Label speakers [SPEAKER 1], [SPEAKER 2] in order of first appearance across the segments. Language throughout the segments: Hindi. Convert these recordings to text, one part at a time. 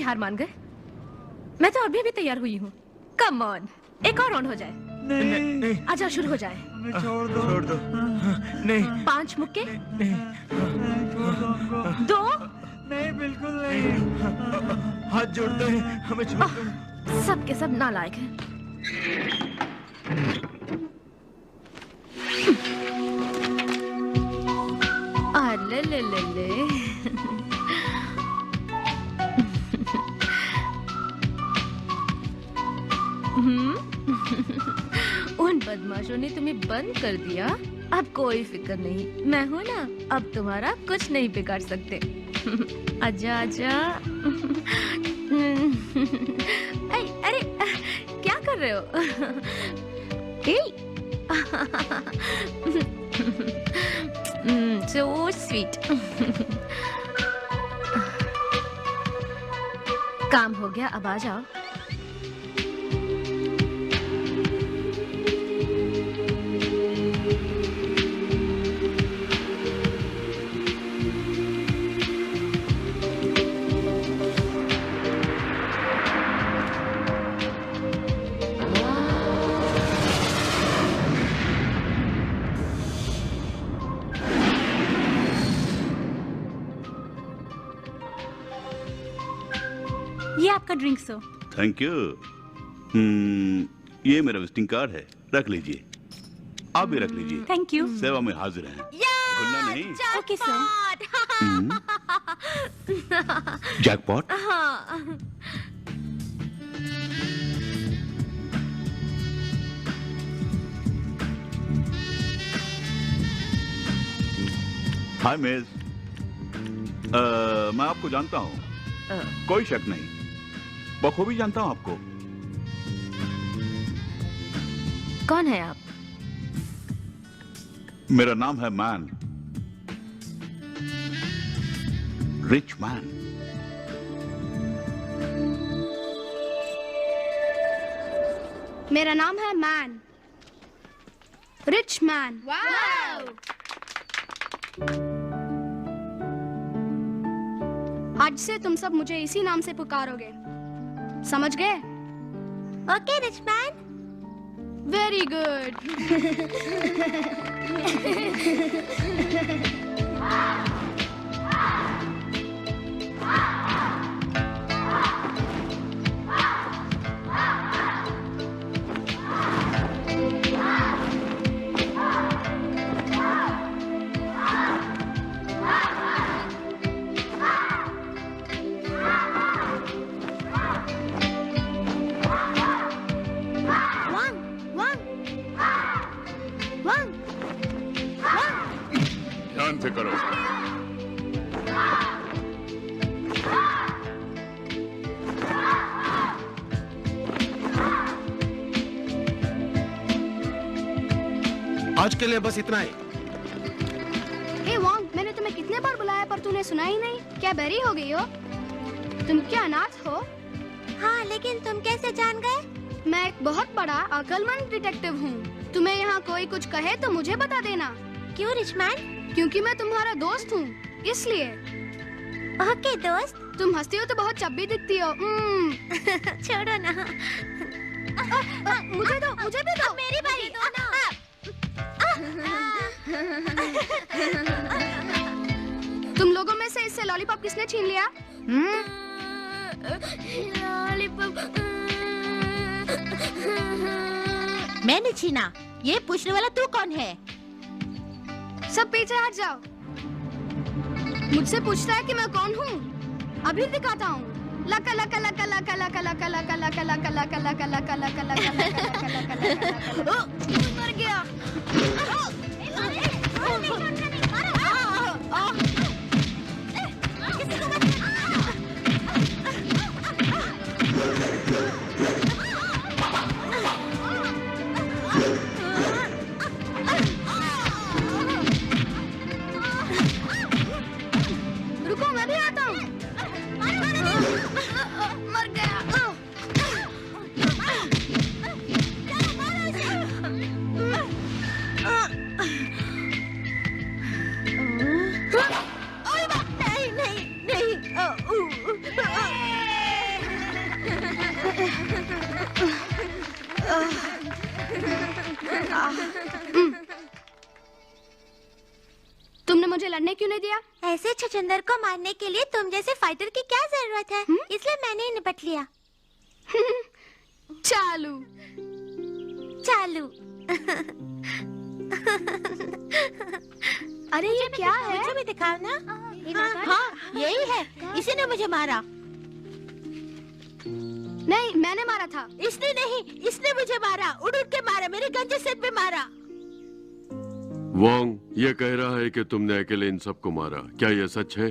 [SPEAKER 1] हार मान गए? मैं तो अभी भी तैयार हुई हूँ। कम ऑन, एक और राउंड हो जाए।
[SPEAKER 2] नहीं नहीं,
[SPEAKER 1] आजा शुरू हो जाए।
[SPEAKER 2] छोड़ दो नहीं।
[SPEAKER 1] 5 मुक्के
[SPEAKER 2] नहीं, छोड़ दो हमको।
[SPEAKER 1] 2
[SPEAKER 2] नहीं बिल्कुल नहीं। हाथ जोड़ते हैं, हमें छोड़ दो।
[SPEAKER 1] सब के सब नालायक हैं। अले ले ले ले। उन बदमाशों ने तुम्हें बंद कर दिया। अब कोई फिक्र नहीं, मैं हूं ना, अब तुम्हारा कुछ नहीं बिगाड़ सकते। आजा आजा। अरे क्या कर रहे हो? So sweet. काम हो गया, अब आ जाओ।
[SPEAKER 3] ये आपका ड्रिंक सर।
[SPEAKER 4] Thank you. ये मेरा विजिटिंग कार्ड है, रख लीजिए। आप भी रख लीजिए।
[SPEAKER 3] Thank you.
[SPEAKER 4] सेवा में हाजिर हैं। भूलना नहीं।
[SPEAKER 3] Okay sir.
[SPEAKER 4] जैकपॉट।
[SPEAKER 1] हाँ।
[SPEAKER 4] हाय मिस, मैं आपको जानता हूँ, कोई शक नहीं, बखूबी जानता हूँ आपको।
[SPEAKER 1] कौन है आप?
[SPEAKER 4] मेरा नाम है मैन, रिच मैन।
[SPEAKER 5] मेरा नाम है मैन, रिच मैन। आज से तुम सब मुझे इसी नाम से पुकारोगे, समझ गए?
[SPEAKER 6] Okay rich man.
[SPEAKER 5] Very good.
[SPEAKER 4] ध्यान से करो।
[SPEAKER 7] आज के लिए बस इतना ही।
[SPEAKER 5] हे वांग, मैंने तुम्हें कितने बार बुलाया पर तूने सुना ही नहीं। क्या बहरी हो गई हो? तुम क्या अनाथ हो?
[SPEAKER 6] हाँ, लेकिन तुम कैसे जान गए?
[SPEAKER 5] मैं एक बहुत बड़ा अक्लमंद डिटेक्टिव हूँ। तुम्हें यहाँ कोई कुछ कहे तो मुझे बता देना।
[SPEAKER 6] क्यों रिच मैन?
[SPEAKER 5] क्योंकि मैं तुम्हारा दोस्त हूँ, इसलिए।
[SPEAKER 6] ओके दोस्त।
[SPEAKER 5] तुम हंसती हो तो बहुत चब्बी दिखती हो।
[SPEAKER 6] छोड़ो ना।
[SPEAKER 5] मुझे दो, मुझे भी दो।
[SPEAKER 6] मेरी बारी दो ना।
[SPEAKER 5] तुम लोगों में से इससे लॉलीपॉप किसने छीन लिया?
[SPEAKER 6] लॉलीपॉप मैंने छीना। ये पूछने वाला तू कौन है?
[SPEAKER 5] सब पीछे हट जाओ। मुझसे पूछता है कि मैं कौन हूँ? अभी दिखाता हूँ। लका लका लका लका लका लका लका लका लका लका लका लका लका लका लका मर गया। रुको, मैं भी आता हूँ। मर गया। मुझे लड़ने क्यों नहीं दिया?
[SPEAKER 6] ऐसे छछंदर को मारने के लिए तुम जैसे फाइटर की क्या जरूरत है? इसलिए मैंने ही निपट लिया।
[SPEAKER 5] चालू
[SPEAKER 6] चालू।
[SPEAKER 5] अरे ये क्या है?
[SPEAKER 6] मुझे भी दिखाओ ना। हाँ, यही है। इसी ने मुझे मारा।
[SPEAKER 5] नहीं, मैंने मारा था।
[SPEAKER 6] इसने नहीं, इसने मुझे मारा। उड़ उड़ के मारा, मेरे गंजे सिर पे मारा।
[SPEAKER 8] वांग ये कह रहा है कि तुमने अकेले इन सबको मारा, क्या यह सच है?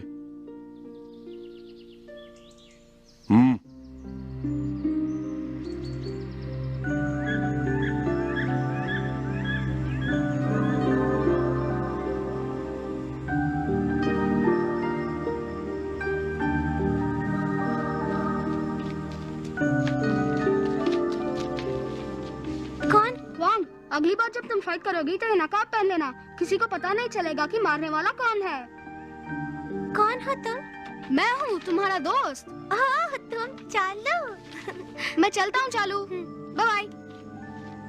[SPEAKER 5] अगली बार जब तुम फाइट करोगी तो ये नकाब पहन लेना। किसी को पता नहीं चलेगा कि मारने वाला कौन है।
[SPEAKER 6] कौन हो तुम?
[SPEAKER 5] मैं हूँ तुम्हारा दोस्त।
[SPEAKER 6] तुम चालू।
[SPEAKER 5] मैं चलता हूँ चालू। Bye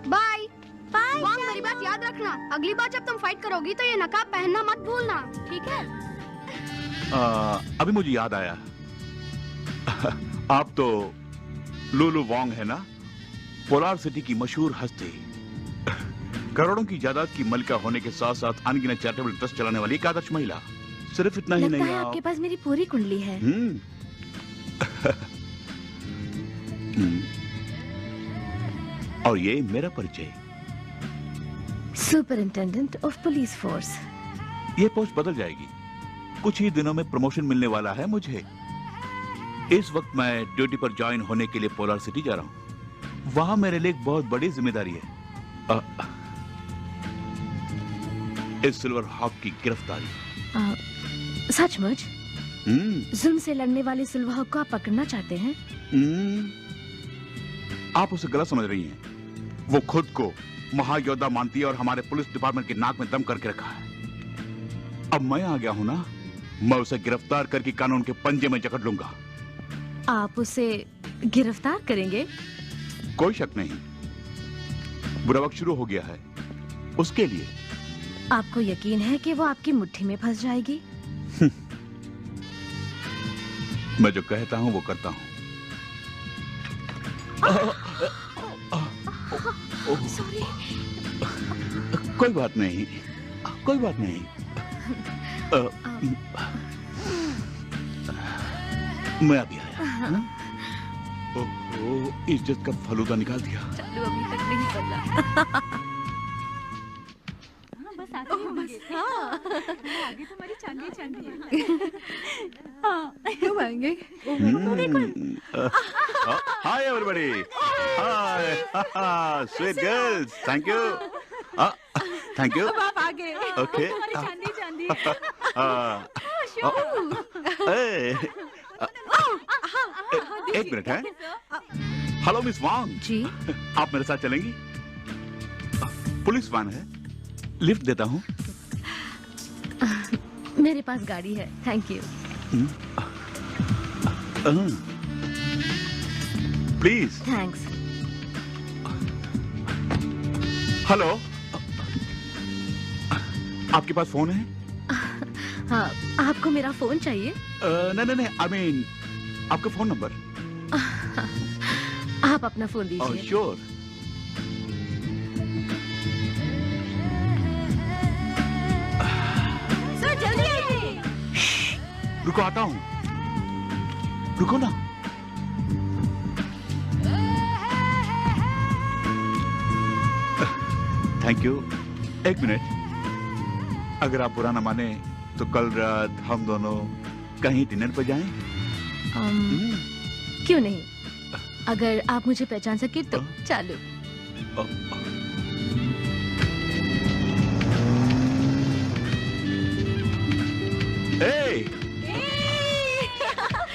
[SPEAKER 5] bye bye. वांग मेरी बात याद रखना, अगली बार जब तुम फाइट करोगी तो ये नकाब पहनना मत भूलना, ठीक है?
[SPEAKER 4] अभी मुझे याद आया। आप तो लुलु वांग है ना, पोलार सिटी की मशहूर हस्ती, करोड़ों की जायदाद की मलिका होने के साथ साथ अनगिनत चैरिटेबल ट्रस्ट चलाने वाली एक आदर्श महिला। सिर्फ इतना ही नहीं,
[SPEAKER 1] आपके पास मेरी पूरी कुंडली है।
[SPEAKER 4] और ये मेरा परिचय,
[SPEAKER 1] सुपरिंटेंडेंट ऑफ पुलिस फोर्स।
[SPEAKER 4] ये पोस्ट बदल जाएगी, कुछ ही दिनों में प्रमोशन मिलने वाला है मुझे। इस वक्त मैं ड्यूटी पर ज्वाइन होने के लिए पोलार सिटी जा रहा हूँ। वहां मेरे लिए एक बहुत बड़ी जिम्मेदारी है, इस सिल्वर हॉक की गिरफ्तारी।
[SPEAKER 1] सचमुच? जुल्म से लड़ने वाले सिल्वर हॉक को आप पकड़ना चाहते हैं?
[SPEAKER 4] आप उसे गलत समझ रही हैं। वो खुद को महायोद्धा मानती है और हमारे पुलिस डिपार्टमेंट के नाक में दम करके रखा है। अब मैं आ गया हूं ना, मैं उसे गिरफ्तार करके कानून के पंजे में जकड़ लूंगा।
[SPEAKER 1] आप उसे गिरफ्तार करेंगे?
[SPEAKER 4] कोई शक नहीं, बुरा वक्त शुरू हो गया है। उसके लिए
[SPEAKER 1] आपको यकीन है कि वो आपकी मुट्ठी में फंस जाएगी?
[SPEAKER 4] मैं जो कहता हूं वो करता हूं।
[SPEAKER 1] सॉरी।
[SPEAKER 4] कोई बात नहीं, कोई बात नहीं। मैं अभी आया। ओहो, इज्जत का फलूदा निकाल दिया।
[SPEAKER 1] चलो अभी तक नहीं बदला।
[SPEAKER 3] आगे तुम्हारी चांदी चांदी है।
[SPEAKER 1] क्यों आएंगे?
[SPEAKER 4] Hi everybody, hi sweet girls, thank you, thank you.
[SPEAKER 3] आप आ गए।
[SPEAKER 4] ओके,
[SPEAKER 3] तुम्हारी चांदी चांदी
[SPEAKER 4] एक मिनट है। हेलो मिस वांग
[SPEAKER 1] जी,
[SPEAKER 4] आप मेरे साथ चलेंगी? पुलिस वान है, लिफ्ट देता हूँ।
[SPEAKER 1] मेरे पास गाड़ी है, thank you.
[SPEAKER 4] Please.
[SPEAKER 1] Thanks.
[SPEAKER 4] Hello, आपके पास फोन है?
[SPEAKER 1] हाँ, आपको मेरा फोन चाहिए?
[SPEAKER 4] नहीं, आई मीन आपका फोन नंबर।
[SPEAKER 1] आप अपना फोन दीजिए।
[SPEAKER 4] श्योर।
[SPEAKER 6] सर जल्दी आइए।
[SPEAKER 4] रुको, आता हूँ, रुको ना। Thank you. एक मिनट, अगर आप बुरा ना माने तो कल रात हम दोनों कहीं डिनर पर जाएं?
[SPEAKER 1] क्यों नहीं, अगर आप मुझे पहचान सके तो। चालू।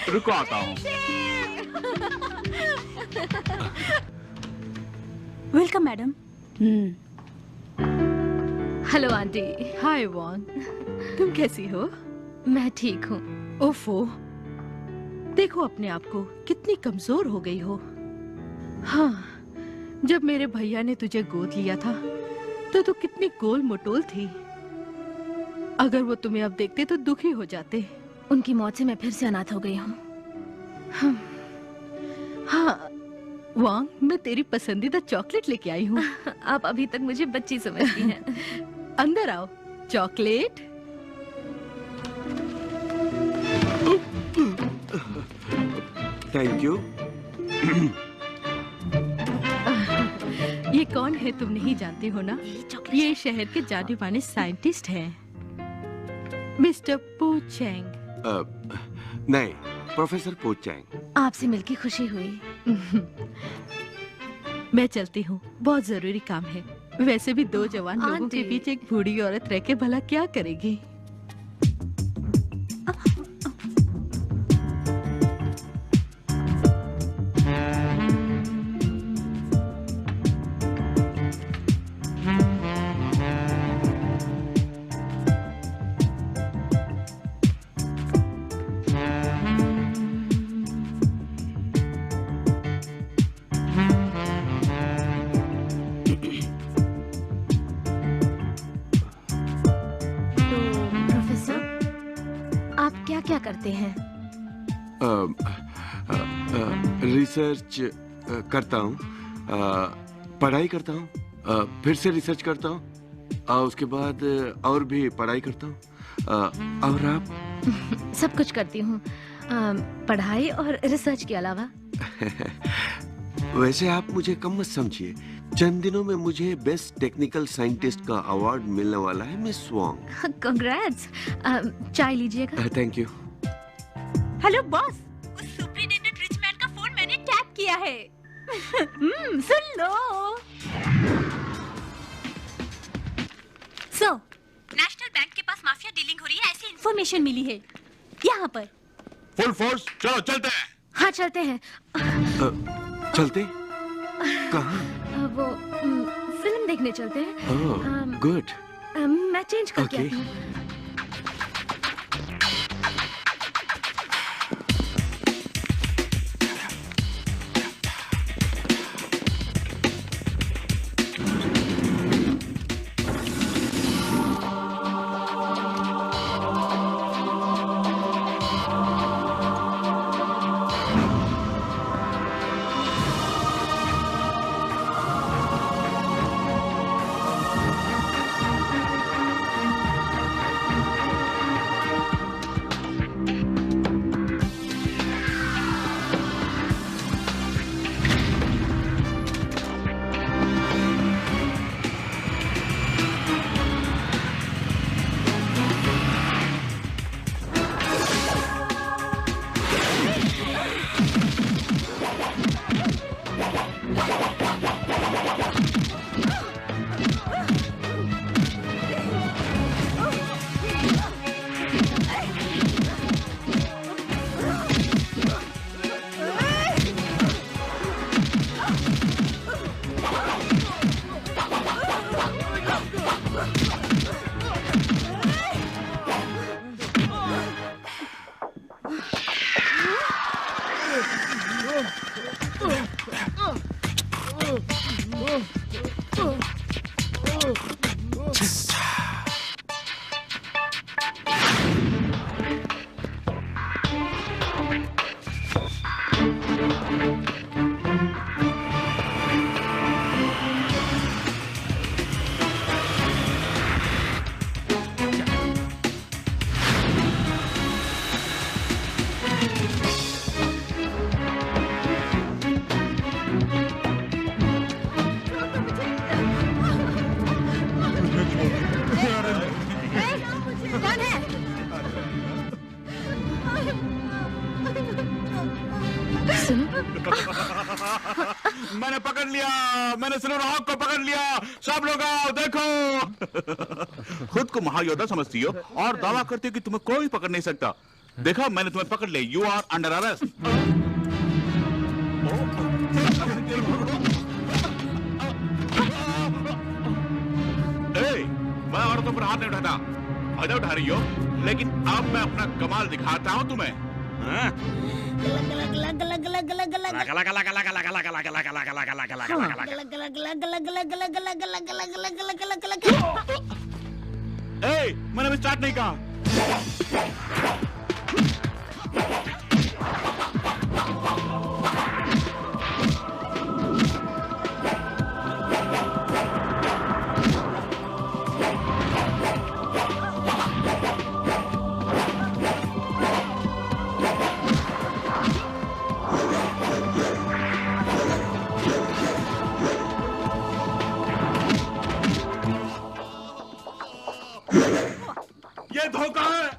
[SPEAKER 4] रुको, आता हूँ।
[SPEAKER 3] Welcome madam.
[SPEAKER 1] Hello aunty.
[SPEAKER 3] Hi Wang, तुम कैसी हो?
[SPEAKER 1] मैं ठीक हूँ।
[SPEAKER 3] ओफो, देखो अपने आप को, कितनी कमजोर हो गई हो। हाँ, जब मेरे भैया ने तुझे गोद लिया था तो तू कितनी गोल मटोल थी। अगर वो तुम्हें अब देखते तो दुखी हो जाते।
[SPEAKER 1] उनकी मौत से मैं फिर से अनाथ हो गई हूँ।
[SPEAKER 3] हाँ वांग, मैं तेरी पसंदीदा चॉकलेट लेके आई हूँ।
[SPEAKER 1] आप अभी तक मुझे बच्ची समझती हैं।
[SPEAKER 3] अंदर आओ। चॉकलेट।
[SPEAKER 7] Thank you.
[SPEAKER 3] ये कौन है तुम नहीं जानती हो ना? ये शहर के जाने माने साइंटिस्ट हैं, मिस्टर पू चैंग।
[SPEAKER 7] नहीं, प्रोफेसर पू चैंग।
[SPEAKER 1] आपसे मिलकर खुशी हुई।
[SPEAKER 3] मैं चलती हूँ, बहुत जरूरी काम है। वैसे भी दो जवान लोगों के
[SPEAKER 1] आंटी।
[SPEAKER 3] बीच एक बूढ़ी औरत रह के भला क्या करेगी?
[SPEAKER 1] क्या करते हैं?
[SPEAKER 7] रिसर्च करता हूँ, पढ़ाई करता हूँ, फिर से रिसर्च करता हूँ, उसके बाद और भी पढ़ाई करता हूँ। और आप?
[SPEAKER 1] सब कुछ करती हूँ, पढ़ाई और रिसर्च के अलावा।
[SPEAKER 7] वैसे आप मुझे कम मत समझिए। चंद दिनों में मुझे बेस्ट टेक्निकल साइंटिस्ट का अवार्ड मिलने वाला है, मिस वांग।
[SPEAKER 1] कांग्रेट्स। चाय लीजिएगा।
[SPEAKER 7] Thank you.
[SPEAKER 3] हेलो बॉस, उस सुपरिटेंडेंट रिचमैन का फोन मैंने टैप किया है। सुन लो। सो, नेशनल बैंक के पास माफिया डीलिंग हो रही है, ऐसी इंफॉर्मेशन मिली है यहाँ पर।
[SPEAKER 4] फुल फोर्स, चलो चलते हैं।
[SPEAKER 1] हाँ चलते हैं।
[SPEAKER 7] चलते? कहाँ?
[SPEAKER 1] वो फिल्म देखने चलते हैं।
[SPEAKER 7] गुड।
[SPEAKER 1] मैं चेंज करके आती हूँ।
[SPEAKER 4] मैंने पकड़ लिया, मैंने सिल्वर हॉक को पकड़ लिया। सब लोग आओ, देखो। खुद को महायोद्धा समझती हो और दावा करती हो कि तुम्हें कोई पकड़ नहीं सकता। देखा, मैंने तुम्हें पकड़ लिया। You are under arrest. मैं औरतों पर हाथ नहीं उठाता, फायदा उठा रही हो, लेकिन अब मैं अपना कमाल दिखाता हूँ तुम्हें। मैंने अभी स्टार्ट नहीं कहा। ये धोखा है।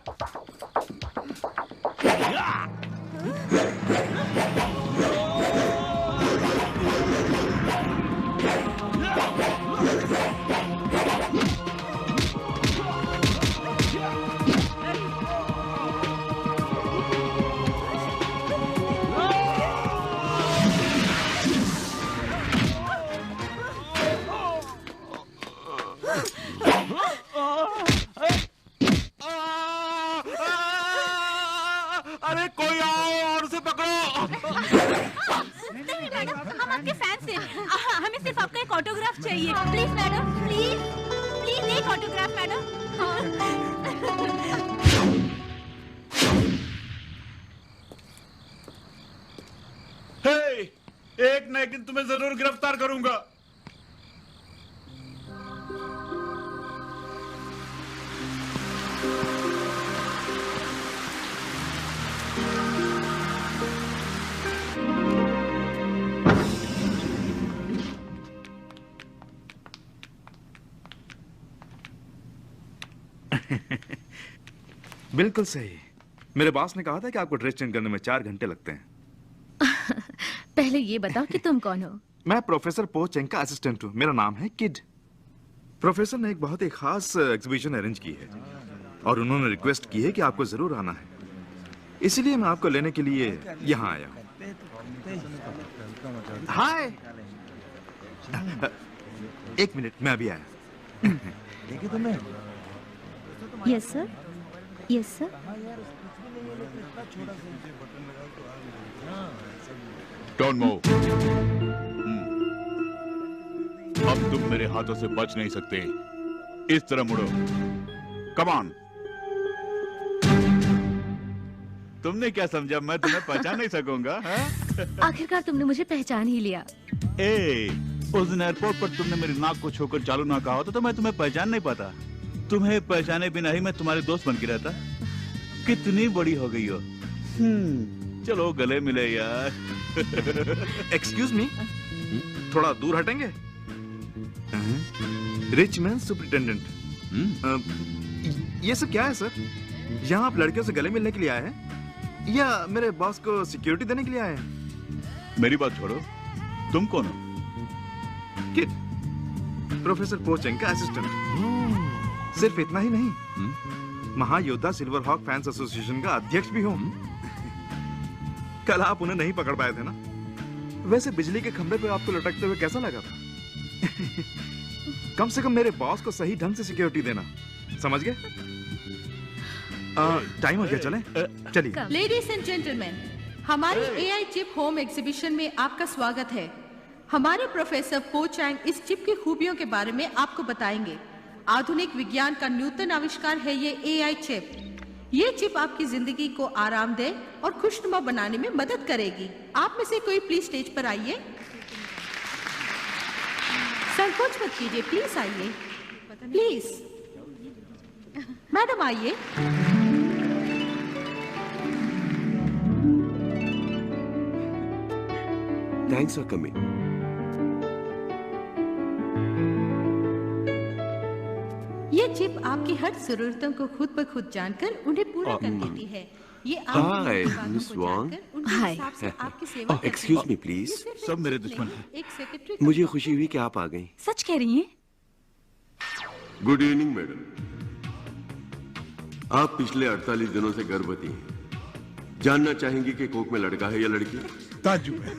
[SPEAKER 4] अरे कोई आओ और उसे पकड़ो।
[SPEAKER 6] नहीं मैडम, हम आपके फैंस हैं। हमें सिर्फ आपका एक ऑटोग्राफ चाहिए। प्लीज मैडम, प्लीज प्लीज एक ऑटोग्राफ मैडम।
[SPEAKER 4] हे, एक न एक दिन तुम्हें जरूर गिरफ्तार करूंगा।
[SPEAKER 2] बिल्कुल सही। मेरे बॉस ने कहा था कि आपको ड्रेस चेंज करने में 4 घंटे लगते हैं।
[SPEAKER 1] पहले ये बताओ कि तुम कौन हो?
[SPEAKER 2] मैं प्रोफेसर पो चेंग का असिस्टेंट हूँ। मेरा नाम है किड। प्रोफेसर ने एक बहुत ही खास एग्जीबिशन अरेंज की है और उन्होंने रिक्वेस्ट की है कि आपको जरूर आना है, इसलिए मैं आपको लेने के लिए यहाँ आया हूँ। हाय, एक मिनट, मैं अभी आया।
[SPEAKER 6] Yes sir, yes sir.
[SPEAKER 4] Don't move. अब तुम मेरे हाथों से बच नहीं सकते। इस तरह मुड़ो। Come on. तुमने क्या समझा मैं तुम्हें पहचान नहीं सकूंगा?
[SPEAKER 1] आखिरकार तुमने मुझे पहचान ही लिया।
[SPEAKER 4] उस दिन एयरपोर्ट पर तुमने मेरी नाक को छूकर चालू ना कहा होता तो मैं तुम्हें पहचान नहीं पाता। तुम्हें पहचाने बिना ही मैं तुम्हारे दोस्त बन के रहता। कितनी बड़ी हो गई हो। चलो गले मिले यार।
[SPEAKER 2] एक्सक्यूज मी, थोड़ा दूर हटेंगे? रिच मैन सुपरिटेंडेंट, ये सब क्या है सर? यहाँ आप लड़कियों से गले मिलने के लिए आए हैं या मेरे बॉस को सिक्योरिटी देने के लिए आए हैं?
[SPEAKER 4] मेरी बात छोड़ो, तुम कौन हो?
[SPEAKER 2] किड, प्रोफेसर पो चेंग का असिस्टेंट। सिर्फ इतना ही नहीं, महायोद्धा सिल्वर हॉक फैंस एसोसिएशन का अध्यक्ष भी हूँ। कल आप उन्हें नहीं पकड़ पाए थे ना? वैसे बिजली के खंभे पे आपको लटकते हुए कैसा लगा था? कम से कम मेरे बॉस को सही ढंग से सिक्योरिटी देना, समझ गए? टाइम हो गया, चलें? चलिए।
[SPEAKER 3] लेडीज एंड जेंटलमैन, हमारी एआई चिप होम एग्जीबिशन में आपका स्वागत है। हमारे प्रोफेसर पो चैंग इस चिप की खूबियों के बारे में आपको बताएंगे। आधुनिक विज्ञान का नूतन आविष्कार है ये एआई चिप। ये चिप आपकी जिंदगी को आरामदेह और खुशनुमा बनाने में मदद करेगी। आप में से कोई प्लीज स्टेज पर आइए। संकोच मत कीजिए, प्लीज आइए, प्लीज। मैडम आइए।
[SPEAKER 7] Thanks for coming.
[SPEAKER 3] ये चिप आपकी हर जरूरतों को खुद ब खुद जानकर उन्हें पूरा कर देती है। ये आपकी
[SPEAKER 7] Hi,
[SPEAKER 3] बातों
[SPEAKER 7] Miss
[SPEAKER 3] को
[SPEAKER 7] Wang.
[SPEAKER 3] जानकर उनके
[SPEAKER 1] Hi.
[SPEAKER 3] हिसाब से आपकी सेवा करती है।
[SPEAKER 7] Excuse me please.
[SPEAKER 3] ये सिर्फ
[SPEAKER 4] सब मेरे
[SPEAKER 3] एक
[SPEAKER 4] दुश्मन
[SPEAKER 3] नहीं,
[SPEAKER 4] हैं।
[SPEAKER 3] एक सेक्रेटरी
[SPEAKER 7] मुझे खुशी हुई कि आप आ गई।
[SPEAKER 6] सच कह रही हैं?
[SPEAKER 8] Good evening madam. आप पिछले 48 दिनों से गर्भवती हैं। जानना चाहेंगी कि कोख में लड़का है या लड़की?
[SPEAKER 9] ताज्जुब है,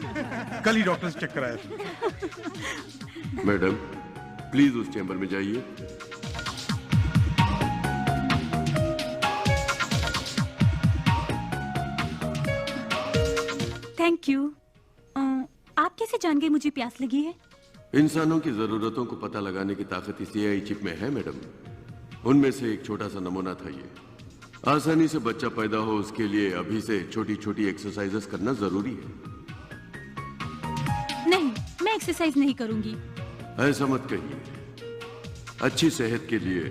[SPEAKER 9] कल ही डॉक्टर से चेक कराया था।
[SPEAKER 8] मैडम प्लीज उस चैम्बर में जाइए।
[SPEAKER 6] Thank you. आप कैसे जान गए मुझे प्यास लगी है?
[SPEAKER 8] इंसानों की जरूरतों को पता लगाने की ताकत इस एआई चिप में है मैडम। उनमें से एक छोटा सा नमूना था ये। आसानी से बच्चा पैदा हो उसके लिए अभी से छोटी छोटी एक्सरसाइजेस करना जरूरी है।
[SPEAKER 6] नहीं, मैं एक्सरसाइज नहीं करूंगी।
[SPEAKER 8] ऐसा मत कहिए। अच्छी सेहत के लिए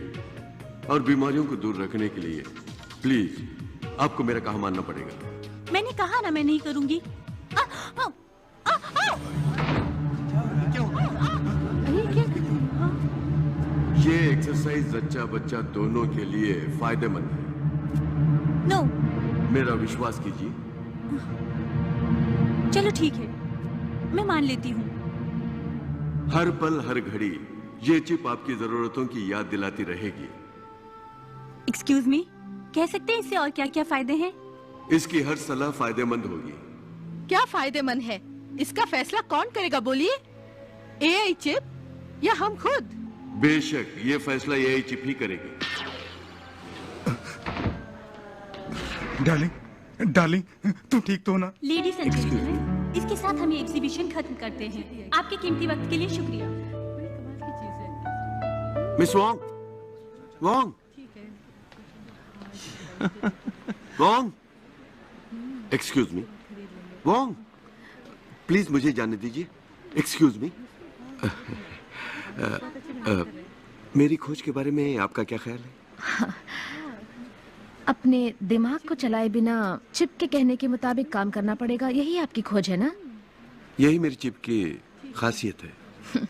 [SPEAKER 8] और बीमारियों को दूर रखने के लिए प्लीज आपको मेरा कहा मानना पड़ेगा।
[SPEAKER 6] मैंने कहा ना मैं नहीं करूंगी।
[SPEAKER 8] ये एक्सरसाइज जच्चा बच्चा दोनों के लिए फायदेमंद है।
[SPEAKER 6] नो।
[SPEAKER 8] मेरा विश्वास कीजिए।
[SPEAKER 6] चलो ठीक है, मैं मान लेती हूँ।
[SPEAKER 8] हर पल हर घड़ी ये चिप आपकी जरूरतों की याद दिलाती रहेगी।
[SPEAKER 6] एक्सक्यूज मी, कह सकते हैं इससे और क्या क्या फायदे हैं?
[SPEAKER 8] इसकी हर सलाह फायदेमंद होगी।
[SPEAKER 3] क्या फायदेमंद है इसका फैसला कौन करेगा बोलिए? एआई चिप या हम खुद?
[SPEAKER 8] बेशक ये फैसला एआई चिप ही करेगी।
[SPEAKER 9] डार्लिंग तू ठीक तो हो ना?
[SPEAKER 6] लेडीज एंड जेंटलमैन, इसके साथ हम ये एग्जीबिशन खत्म करते हैं। आपके कीमती वक्त के लिए शुक्रिया।
[SPEAKER 8] Miss Wong, Wong, excuse me, Wong, please मुझे जाने दीजिए। एक्सक्यूज मी, मेरी खोज के बारे में आपका क्या ख्याल है?
[SPEAKER 1] अपने दिमाग को चलाए बिना चिप के कहने के मुताबिक काम करना पड़ेगा, यही आपकी खोज है ना?
[SPEAKER 8] यही मेरी चिप की खासियत है।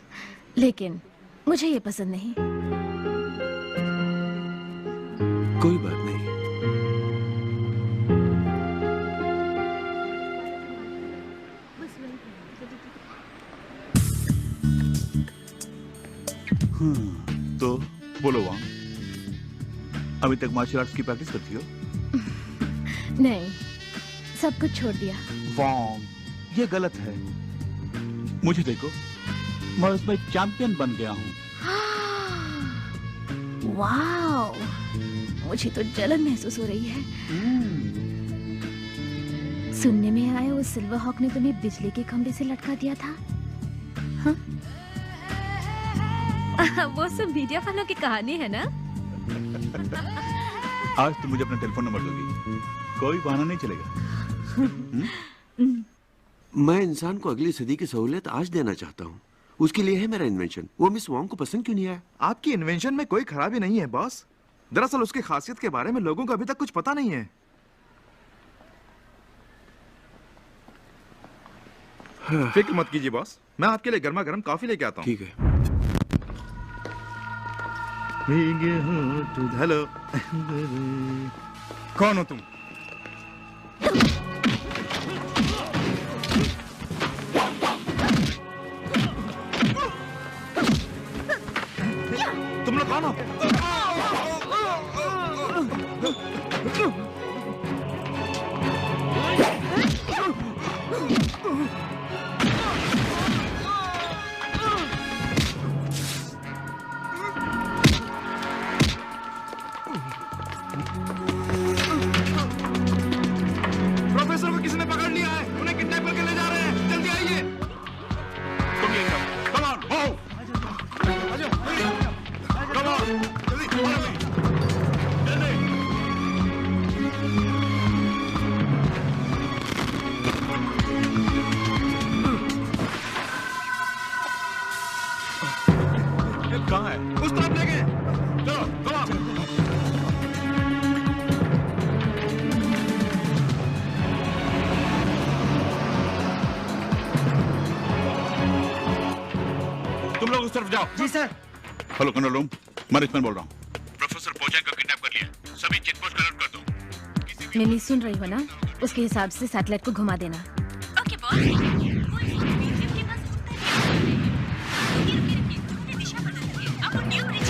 [SPEAKER 1] लेकिन मुझे ये पसंद नहीं।
[SPEAKER 8] कोई बात नहीं।
[SPEAKER 4] तो बोलो वांग, अभी तक मार्शल आर्ट्स की प्रैक्टिस करती हो?
[SPEAKER 1] नहीं, सब कुछ छोड़ दिया।
[SPEAKER 4] वांग, ये गलत है। मुझे देखो, मैं उसमें चैंपियन बन गया हूँ।
[SPEAKER 1] वाओ, मुझे तो जलन महसूस हो रही है। सुनने में आया उस सिल्वर हॉक ने तुम्हें बिजली के खंभे से लटका दिया था। हाँ? वो सब मीडिया वालों की कहानी है ना?
[SPEAKER 4] आज तुम मुझे अपना टेलीफोन नंबर दोगी, कोई बहाना नहीं चलेगा।
[SPEAKER 8] मैं इंसान को अगली सदी की सहूलियत आज देना चाहता हूँ। उसके लिए है मेरा इन्वेंशन। वो मिस वोंग को पसंद क्यों नहीं आया?
[SPEAKER 2] आपकी इन्वेंशन में कोई खराबी नहीं है बॉस। दरअसल उसकी खासियत के बारे में लोगों को अभी तक कुछ पता नहीं है। फिक्र मत कीजिए बॉस, मैं आपके लिए गर्मा गर्म कॉफी लेके आता हूँ।
[SPEAKER 8] ठीक है।
[SPEAKER 2] हेलो।
[SPEAKER 9] कौन हो तुम?
[SPEAKER 2] तुम लोग कौन हो? प्रोफेसर को किसी ने पकड़ लिया है, उन्हें किडनैप करके ले जा रहे हैं। जल्दी आइए।
[SPEAKER 4] तुम ये सब, come on, move! Come on, जल्दी, follow me. जल्दी। ये कहाँ है?
[SPEAKER 2] उस तरफ ले गए।
[SPEAKER 4] चलो, come on. तुम लोग उस तरफ जाओ।
[SPEAKER 10] जी सर।
[SPEAKER 4] हेलो कंट्रोल रूम, मैं रिचमैन बोल रहा हूँ। प्रोफेसर पोचैंग को किडनैप कर लिया। सभी चेक पोस्ट अलर्ट कर दो।
[SPEAKER 1] मिमी सुन रही हो ना? उसके हिसाब से सैटेलाइट को घुमा देना।
[SPEAKER 6] Okay boss. के पास रुकिए, तुमने दिशा बदल दी है। अब न्यू ब्रिज।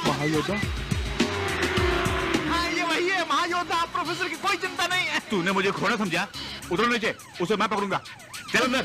[SPEAKER 4] महायोद्धा?
[SPEAKER 2] हाँ, ये वही है महायोद्धा। आप प्रोफेसर की कोई चिंता नहीं है।
[SPEAKER 4] तूने मुझे घोड़ा समझा? उतरो नीचे, उसे मैं पकड़ूंगा। चल अंदर।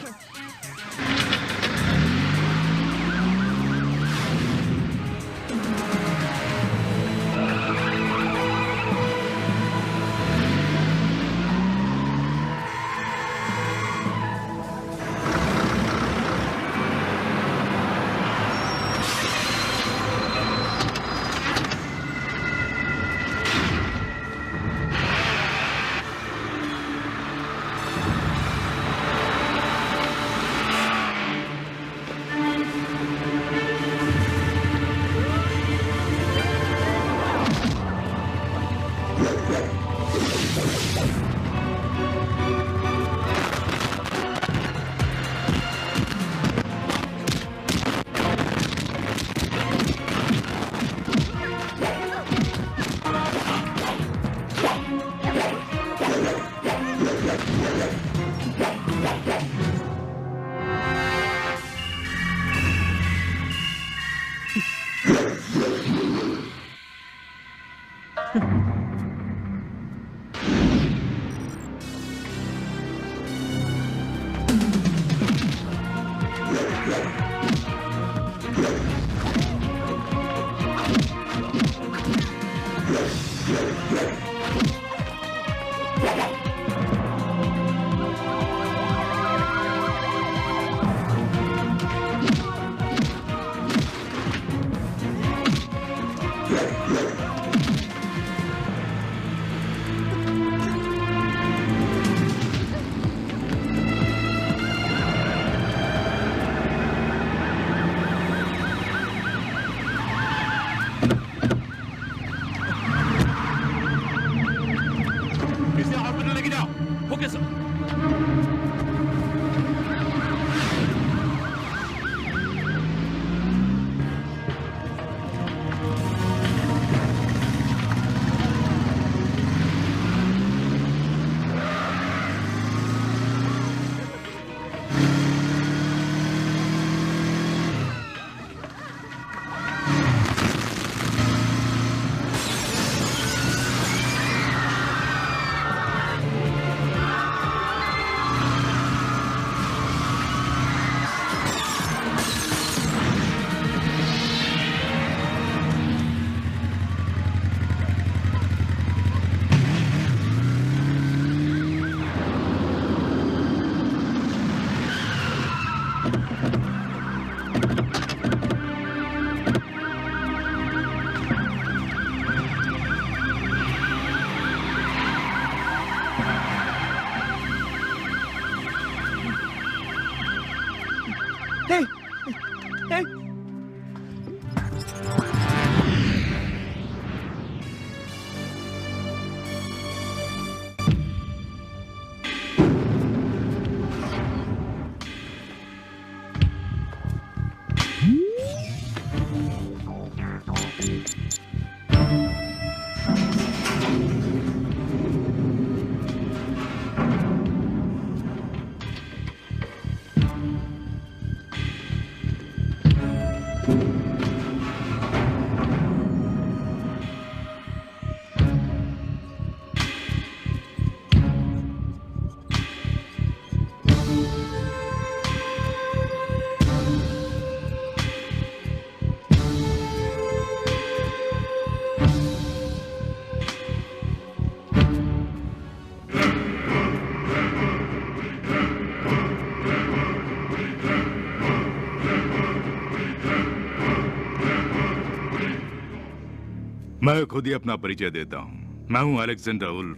[SPEAKER 10] मैं खुद ही अपना परिचय देता हूं। मैं हूं अलेक्जेंडर वुल्फ,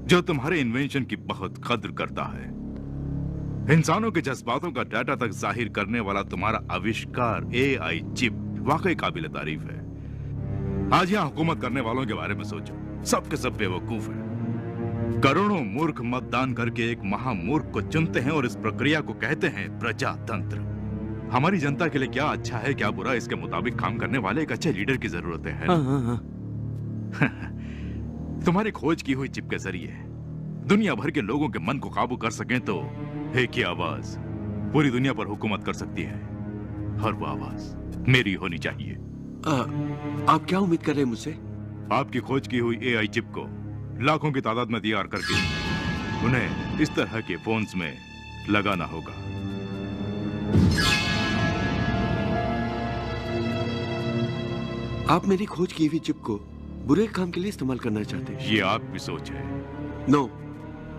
[SPEAKER 10] जो तुम्हारे इन्वेंशन की बहुत कद्र करता है। इंसानों के जज्बातों का डाटा तक जाहिर करने वाला तुम्हारा आविष्कार AI चिप वाकई काबिल तारीफ है। आज यहां हुकूमत करने वालों के बारे में सोचो, सबके सब बेवकूफ हैं। करोड़ों मूर्ख मतदान करके एक महामूर्ख को चुनते हैं और इस प्रक्रिया को कहते हैं प्रजातंत्र। हमारी जनता के लिए क्या अच्छा है क्या बुरा, इसके मुताबिक काम करने वाले एक अच्छे लीडर की जरूरत है।
[SPEAKER 7] हाँ।
[SPEAKER 10] तुम्हारी खोज की हुई चिप के जरिए दुनिया भर के लोगों के मन को काबू कर सकें तो एक ही आवाज पूरी दुनिया पर हुकूमत कर सकती है, और वो आवाज मेरी होनी चाहिए।
[SPEAKER 7] आप क्या उम्मीद कर रहे हैं मुझसे?
[SPEAKER 10] आपकी खोज की हुई AI चिप को लाखों की तादाद में तैयार करके उन्हें इस तरह के फोन्स में लगाना होगा।
[SPEAKER 7] आप मेरी खोज की हुई चिप को बुरे काम के लिए इस्तेमाल करना चाहते हैं?
[SPEAKER 10] ये आपकी सोच है।
[SPEAKER 7] नो,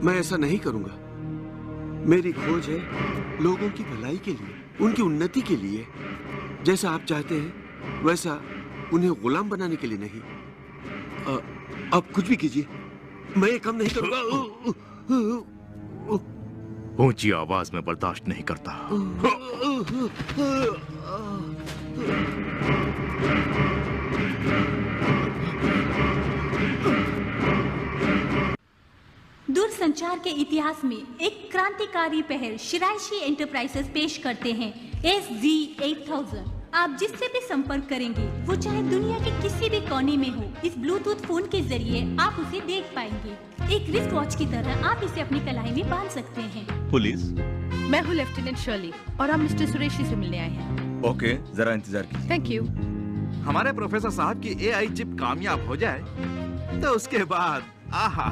[SPEAKER 7] मैं ऐसा नहीं करूंगा। मेरी खोज है लोगों की भलाई के लिए, उनकी उन्नति के लिए। जैसा आप चाहते हैं वैसा, उन्हें गुलाम बनाने के लिए नहीं। आप कुछ भी कीजिए, मैं ये काम नहीं करूंगा।
[SPEAKER 10] ऊंची आवाज में बर्दाश्त नहीं करता।
[SPEAKER 6] दूरसंचार के इतिहास में एक क्रांतिकारी पहल शिराइशी एंटरप्राइजेस पेश करते हैं SG-8000। आप जिससे भी संपर्क करेंगे वो चाहे दुनिया के किसी भी कोने में हो, इस ब्लूटूथ फोन के जरिए आप उसे देख पाएंगे। एक रिस्ट वॉच की तरह आप इसे अपनी कलाई में बांध सकते हैं।
[SPEAKER 11] पुलिस,
[SPEAKER 3] मैं हूँ लेफ्टिनेंट शर्ली और हम मिस्टर सुरेशी से मिलने आए हैं।
[SPEAKER 11] ओके, जरा इंतजार कीजिए।
[SPEAKER 3] Thank you.
[SPEAKER 2] हमारे प्रोफेसर साहब की एआई चिप कामयाब हो जाए तो उसके बाद आहा,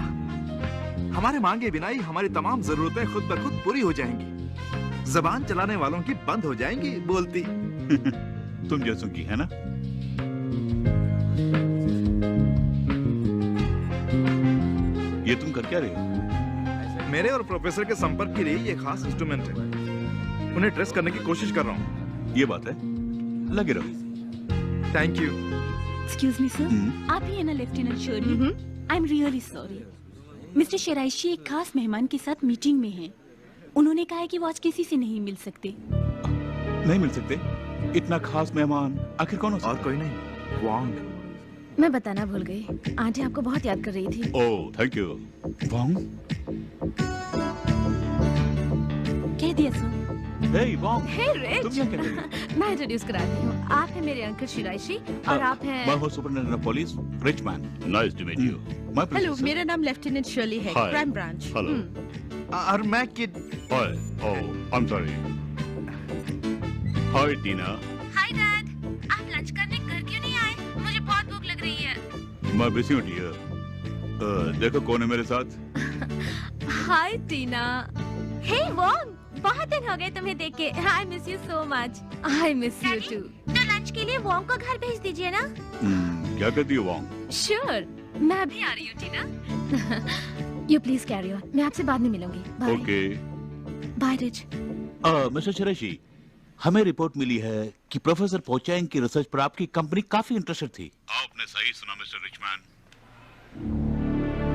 [SPEAKER 2] हमारे मांगे बिना ही हमारी तमाम जरूरतें खुद ब खुद पूरी हो जाएंगी। जबान चलाने वालों की बंद हो जाएंगी बोलती।
[SPEAKER 4] तुम जैसों की है ना। ये तुम कर क्या रहे हो?
[SPEAKER 2] मेरे और प्रोफेसर के संपर्क के लिए ये खास इंस्ट्रूमेंट है। उन्हें ट्रेस करने की कोशिश कर रहा हूँ।
[SPEAKER 4] ये बात है, लगे रहो।
[SPEAKER 2] Thank you.
[SPEAKER 6] Excuse me sir, आप ही है ना lieutenant Shirley? I am really sorry. Mister Shiraishi एक खास मेहमान के साथ मीटिंग में हैं। उन्होंने कहा है कि वो आज किसी से नहीं मिल सकते।
[SPEAKER 4] नहीं मिल सकते? इतना खास मेहमान आखिर कौन हो?
[SPEAKER 2] और कोई नहीं, वांग।
[SPEAKER 1] मैं बताना भूल गई, आंटी आपको बहुत याद कर रही थी।
[SPEAKER 4] ओह, थैंक यू। वांग?
[SPEAKER 6] कह दिया सर।
[SPEAKER 4] हे वांग,
[SPEAKER 1] हे रिच,
[SPEAKER 4] तुम क्या कर रही हो?
[SPEAKER 1] मैं इंट्रोड्यूस कराती हूँ। आप हैं मेरे अंकल शिराइशी और आप हैं।
[SPEAKER 4] मैं हूँ superintendent of police, rich man. Nice to meet you.
[SPEAKER 3] Hello, मेरा नाम लेफ्टिनेंट शर्ली है,
[SPEAKER 4] Hi.
[SPEAKER 3] Crime branch.
[SPEAKER 4] हेलो।
[SPEAKER 2] और मैं kid.
[SPEAKER 4] Hi, oh, I am sorry. Hi Tina.
[SPEAKER 1] Hi dad, आप लंच करने घर क्यों नहीं आए? मुझे बहुत भूख लग रही है।
[SPEAKER 4] मैं बिजी हूँ डियर। देखो कौन है मेरे साथ।
[SPEAKER 1] हाय टीना। हे वॉन्ग, बहुत दिन हो गए तुम्हें देख के। I miss you so much. I miss you too. तो लंच के लिए वॉन्ग को घर भेज दीजिए ना।
[SPEAKER 4] क्या कहती हो वांग?
[SPEAKER 1] श्योर, मैं भी आ रही हूँ Tina. You please carry on, मैं आपसे बाद में मिलूंगी। Bye.
[SPEAKER 4] Okay.
[SPEAKER 1] Bye Rich.
[SPEAKER 4] Mister Shiraishi, हमें रिपोर्ट मिली है कि प्रोफेसर पोचैंग की रिसर्च पर आपकी कंपनी काफी इंटरेस्टेड थी। आपने सही सुना मिस्टर रिचमैन।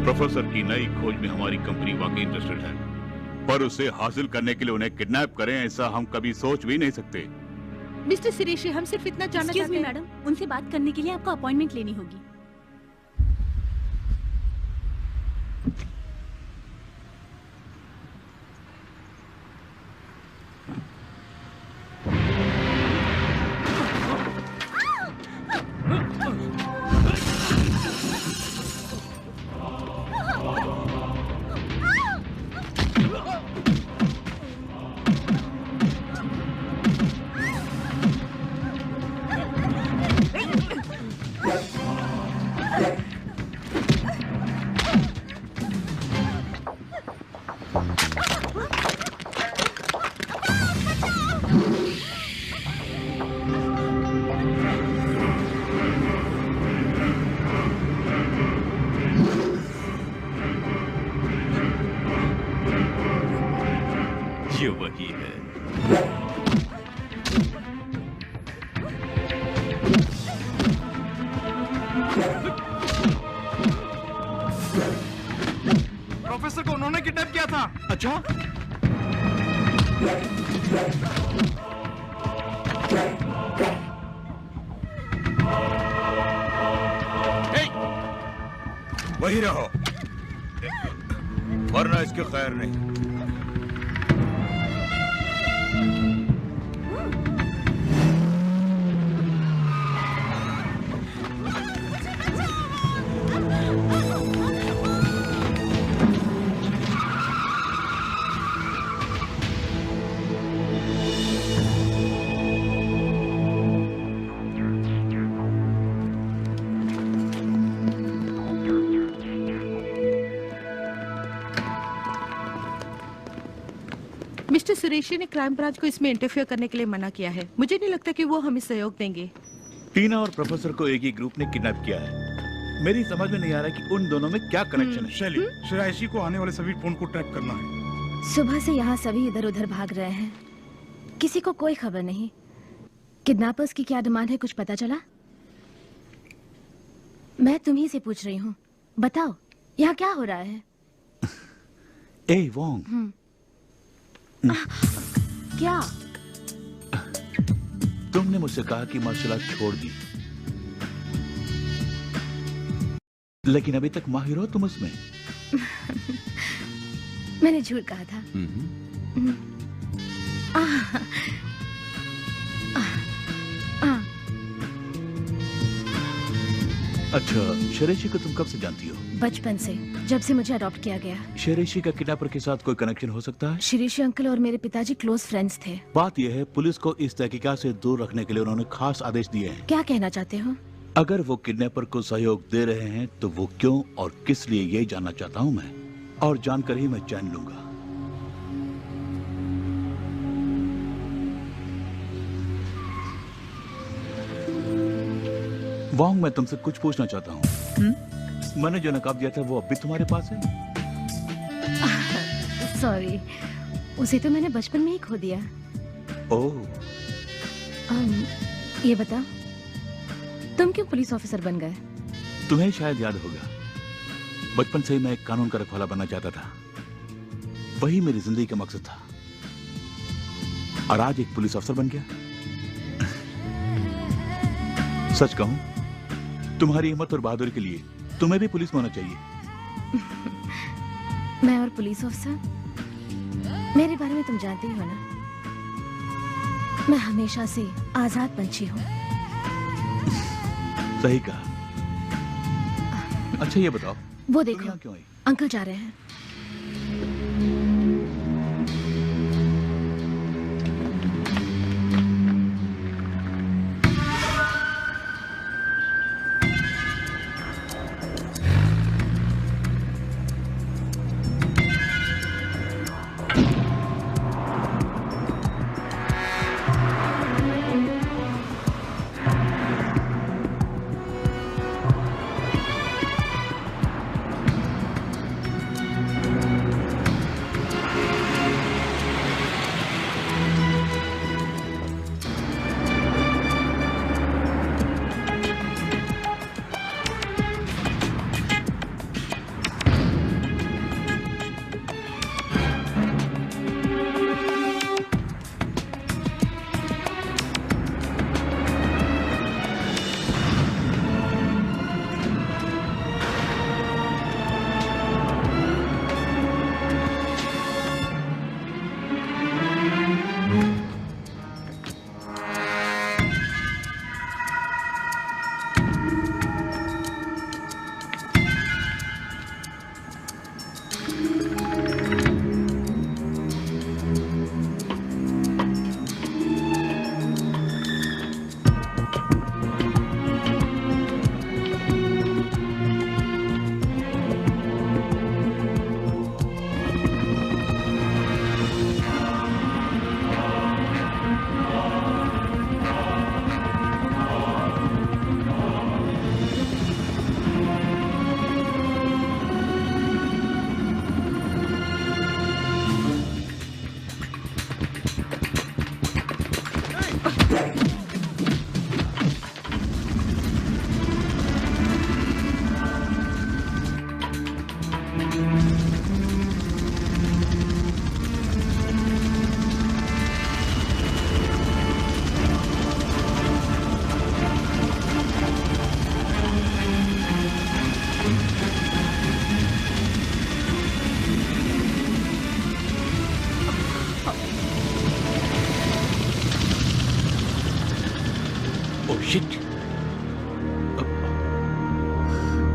[SPEAKER 4] प्रोफेसर की नई खोज में हमारी कंपनी वाकई इंटरेस्टेड है, पर उसे हासिल करने के लिए उन्हें किडनैप करें ऐसा हम कभी सोच भी नहीं सकते।
[SPEAKER 3] मिस्टर शिराइशी, हम सिर्फ इतना जानना चाहते हैं।
[SPEAKER 6] मैडम, उनसे बात करने के लिए आपको अपॉइंटमेंट लेनी होगी।
[SPEAKER 10] ये वही है।
[SPEAKER 2] प्रोफेसर को उन्होंने किडनैप किया था।
[SPEAKER 4] अच्छा?
[SPEAKER 11] वही रहो, वरना इसके खैर नहीं।
[SPEAKER 3] मिस्टर सुरेशी ने क्राइम ब्रांच को इसमें इंटरफेयर करने के लिए मना किया है। मुझे नहीं लगता कि वो हमें सहयोग देंगे।
[SPEAKER 4] टीना और प्रोफेसर को एक ही ग्रुप ने किडनैप किया है। मेरी समझ में नहीं आ रहा कि उन दोनों में क्या कनेक्शन है।
[SPEAKER 9] शैली, शिराइशी को आने वाले सभी फोन को ट्रैक करना है।
[SPEAKER 1] सुबह से यहाँ सभी इधर उधर भाग रहे हैं, किसी को कोई खबर नहीं। किडनैपर्स की क्या डिमांड है, कुछ पता चला? मैं तुम्ही से पूछ रही हूँ, बताओ यहाँ क्या हो रहा है?
[SPEAKER 4] ए वोंग,
[SPEAKER 1] क्या?
[SPEAKER 4] तुमने मुझसे कहा कि मार्शल आर्ट छोड़ दी, लेकिन अभी तक माहिर हो तुम उसमें।
[SPEAKER 1] मैंने झूठ कहा था।
[SPEAKER 12] अच्छा, शेरेशी को तुम कब से जानती हो?
[SPEAKER 1] बचपन से, जब से मुझे अडॉप्ट किया गया।
[SPEAKER 12] शेरेशी का किडनैपर के साथ कोई कनेक्शन हो सकता है?
[SPEAKER 1] शिरीषी अंकल और मेरे पिताजी क्लोज फ्रेंड्स थे।
[SPEAKER 12] बात यह है, पुलिस को इस तहकीकात से दूर रखने के लिए उन्होंने खास आदेश दिए हैं।
[SPEAKER 1] क्या कहना चाहते हो?
[SPEAKER 12] अगर वो किडनैपर को सहयोग दे रहे हैं तो वो क्यों और किस लिए, यही जानना चाहता हूँ मैं, और जानकर ही मैं चैन लूंगा। वांग, मैं तुमसे कुछ पूछना चाहता हूँ। मैंने जो नकाब दिया था वो अब भी तुम्हारे पास है?
[SPEAKER 1] सॉरी, उसे तो मैंने बचपन में ही खो दिया।
[SPEAKER 12] ओह।
[SPEAKER 1] ये बता, तुम क्यों पुलिस ऑफिसर बन गए?
[SPEAKER 12] तुम्हें शायद याद होगा, बचपन से ही मैं एक कानून का रखवाला बनना चाहता था। वही मेरी जिंदगी का मकसद था, और आज एक पुलिस अफसर बन गया। सच कहूं, तुम्हारी हिम्मत और बहादुरी के लिए तुम्हें भी पुलिस में होना चाहिए।
[SPEAKER 1] मैं और पुलिस ऑफिसर, मेरे बारे में तुम जानते ही हो ना, मैं हमेशा से आजाद पंछी हूँ।
[SPEAKER 12] सही कहा। अच्छा ये बताओ,
[SPEAKER 1] वो देखो,
[SPEAKER 12] क्यों आई?
[SPEAKER 1] अंकल जा रहे हैं।